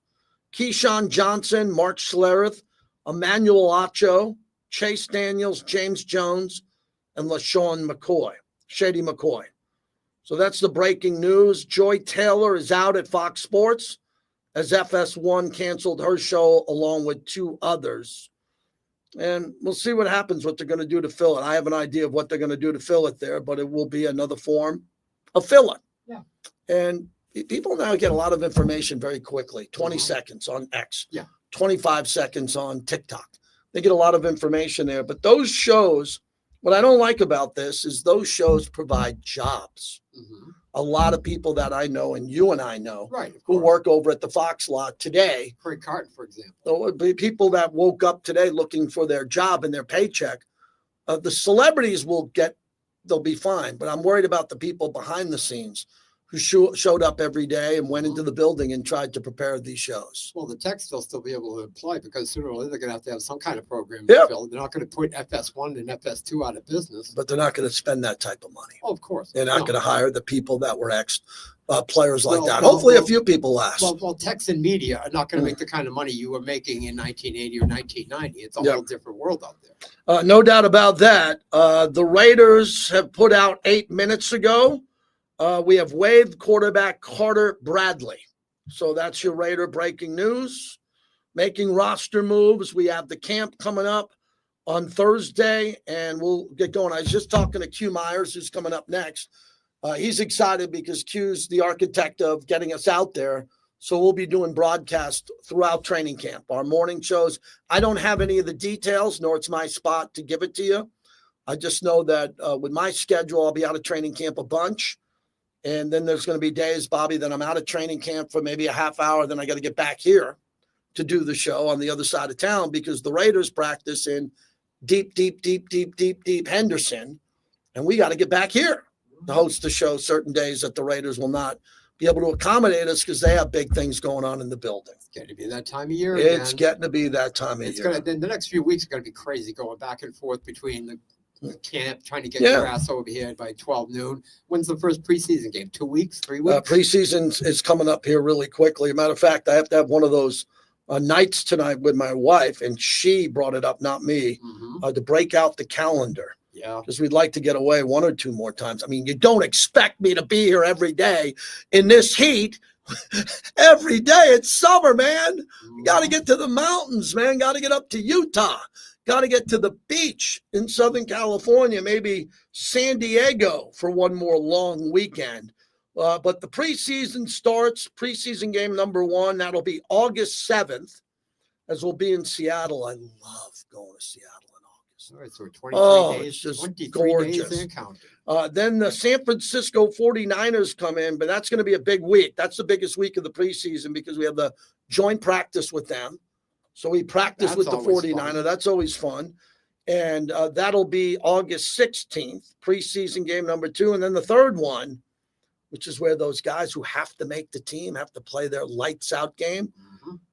Keyshawn Johnson, Mark Schlereth, Emmanuel Acho, Chase Daniels, James Jones, and LaShawn McCoy, Shady McCoy. So that's the breaking news. Joy Taylor is out at Fox Sports as FS1 canceled her show along with 2 others. And we'll see what happens, what they're going to do to fill it. I have an idea of what they're going to do to fill it there, but it will be another form of fill it. Yeah. And people now get a lot of information very quickly. 20 seconds on X. Yeah. 25 seconds on TikTok. They get a lot of information there. But those shows, what I don't like about this is those shows provide jobs. A lot of people that I know and you and I know who work over at the Fox lot today. Craig Carton, for example. There would be people that woke up today looking for their job and their paycheck. The celebrities they'll be fine. But I'm worried about the people behind the scenes who showed up every day and went into the building and tried to prepare these shows. Well, the techs will still be able to employ because sooner or later they're going to have some kind of program Yep. to fill. They're not going to put FS1 and FS2 out of business. But they're not going to spend that type of money. Oh, of course. They're not going to hire the people that were players like that. Well, Hopefully a few people last. Well, techs and media are not going to make the kind of money you were making in 1980 or 1990. It's a whole different world out there. No doubt about that. The Raiders have put out 8 minutes ago. We have waived quarterback Carter Bradley. So that's your Raider breaking news. Making roster moves. We have the camp coming up on Thursday, and we'll get going. I was just talking to Q Myers, who's coming up next. He's excited because Q's the architect of getting us out there. So we'll be doing broadcast throughout training camp. Our morning shows, I don't have any of the details, nor it's my spot to give it to you. I just know that with my schedule, I'll be out of training camp a bunch. And then there's going to be days, Bobby, that I'm out of training camp for maybe a half hour. Then I got to get back here to do the show on the other side of town because the Raiders practice in deep Henderson. And we got to get back here to host the show certain days that the Raiders will not be able to accommodate us because they have big things going on in the building. It's getting to be that time of year. It's getting to be that time of year. The next few weeks are going to be crazy going back and forth between the camp, trying to get your ass over here by 12 noon. When's the first preseason game? 2 weeks? 3 weeks? Preseason is coming up here really quickly. Matter of fact, I have to have one of those nights tonight with my wife, and she brought it up, not me, to break out the calendar. Yeah. Because we'd like to get away 1 or 2 more times. I mean, you don't expect me to be here every day in this heat. Every day. It's summer, man. You got to get to the mountains, man. Got to get up to Utah. Got to get to the beach in Southern California, maybe San Diego for one more long weekend. But the preseason starts, preseason game number 1. That'll be August 7th, as we'll be in Seattle. I love going to Seattle in August. All right, so 23 days, it's just 23 gorgeous. days and counting. Then the San Francisco 49ers come in, but that's going to be a big week. That's the biggest week of the preseason because we have the joint practice with them. So we practice with the 49er. Fun. That's always fun. And that'll be August 16th, preseason game number 2. And then the third one, which is where those guys who have to make the team have to play their lights out game.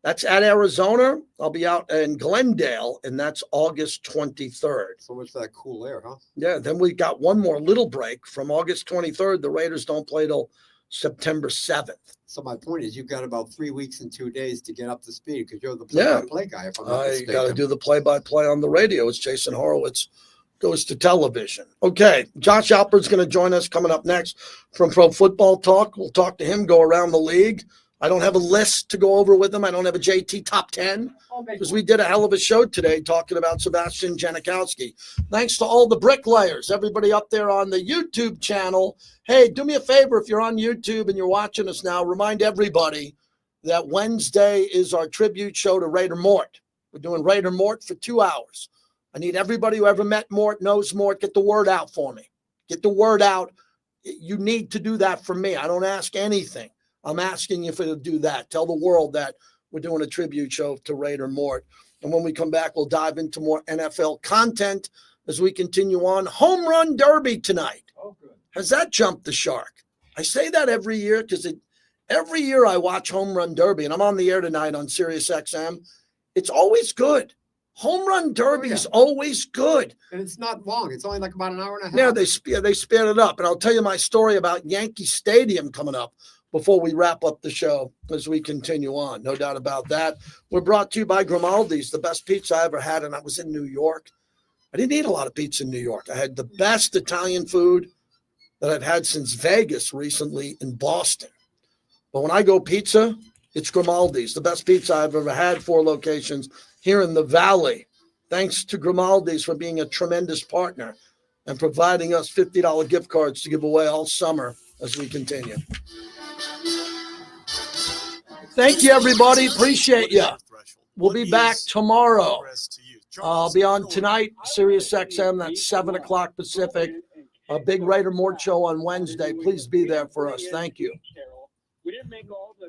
That's at Arizona. I'll be out in Glendale, and that's August 23rd. So much for that cool air, huh? Yeah, then we got one more little break from August 23rd. The Raiders don't play till September 7th. So my point is, you've got about 3 weeks and 2 days to get up to speed because you're the play-by-play guy. If I'm not You mistaken. got to do the play-by-play on the radio. It's Jason Horowitz goes to television. Okay, Josh Alpert's going to join us coming up next from Pro Football Talk. We'll talk to him, go around the league. I don't have a list to go over with him. I don't have a JT top 10 because we did a hell of a show today talking about Sebastian Janakowski. Thanks to all the bricklayers, everybody up there on the YouTube channel. Hey, do me a favor if you're on YouTube and you're watching us now, remind everybody that Wednesday is our tribute show to Raider Mort. We're doing Raider Mort for 2 hours. I need everybody who ever met Mort, knows Mort, get the word out for me. Get the word out. You need to do that for me. I don't ask anything. I'm asking you to do that. Tell the world that we're doing a tribute show to Raider Mort. And when we come back, we'll dive into more NFL content as we continue on. Home Run Derby tonight. Oh, good. Has that jumped the shark? I say that every year because every year I watch Home Run Derby, and I'm on the air tonight on Sirius XM. It's always good. Home Run Derby is always good. And it's not long. It's only like about an hour and a half. Yeah, they sped it up. And I'll tell you my story about Yankee Stadium coming up before we wrap up the show as we continue on. No doubt about that. We're brought to you by Grimaldi's, the best pizza I ever had, and I was in New York. I didn't eat a lot of pizza in New York. I had the best Italian food that I've had since Vegas recently in Boston. But when I go pizza, it's Grimaldi's, the best pizza I've ever had, 4 locations here in the Valley. Thanks to Grimaldi's for being a tremendous partner and providing us $50 gift cards to give away all summer as we continue. Thank you, everybody. Appreciate you. We'll be back tomorrow. I'll be on tonight, Sirius XM. That's 7 o'clock Pacific. A Big Raider Mort show on Wednesday. Please be there for us. Thank you. We didn't make all the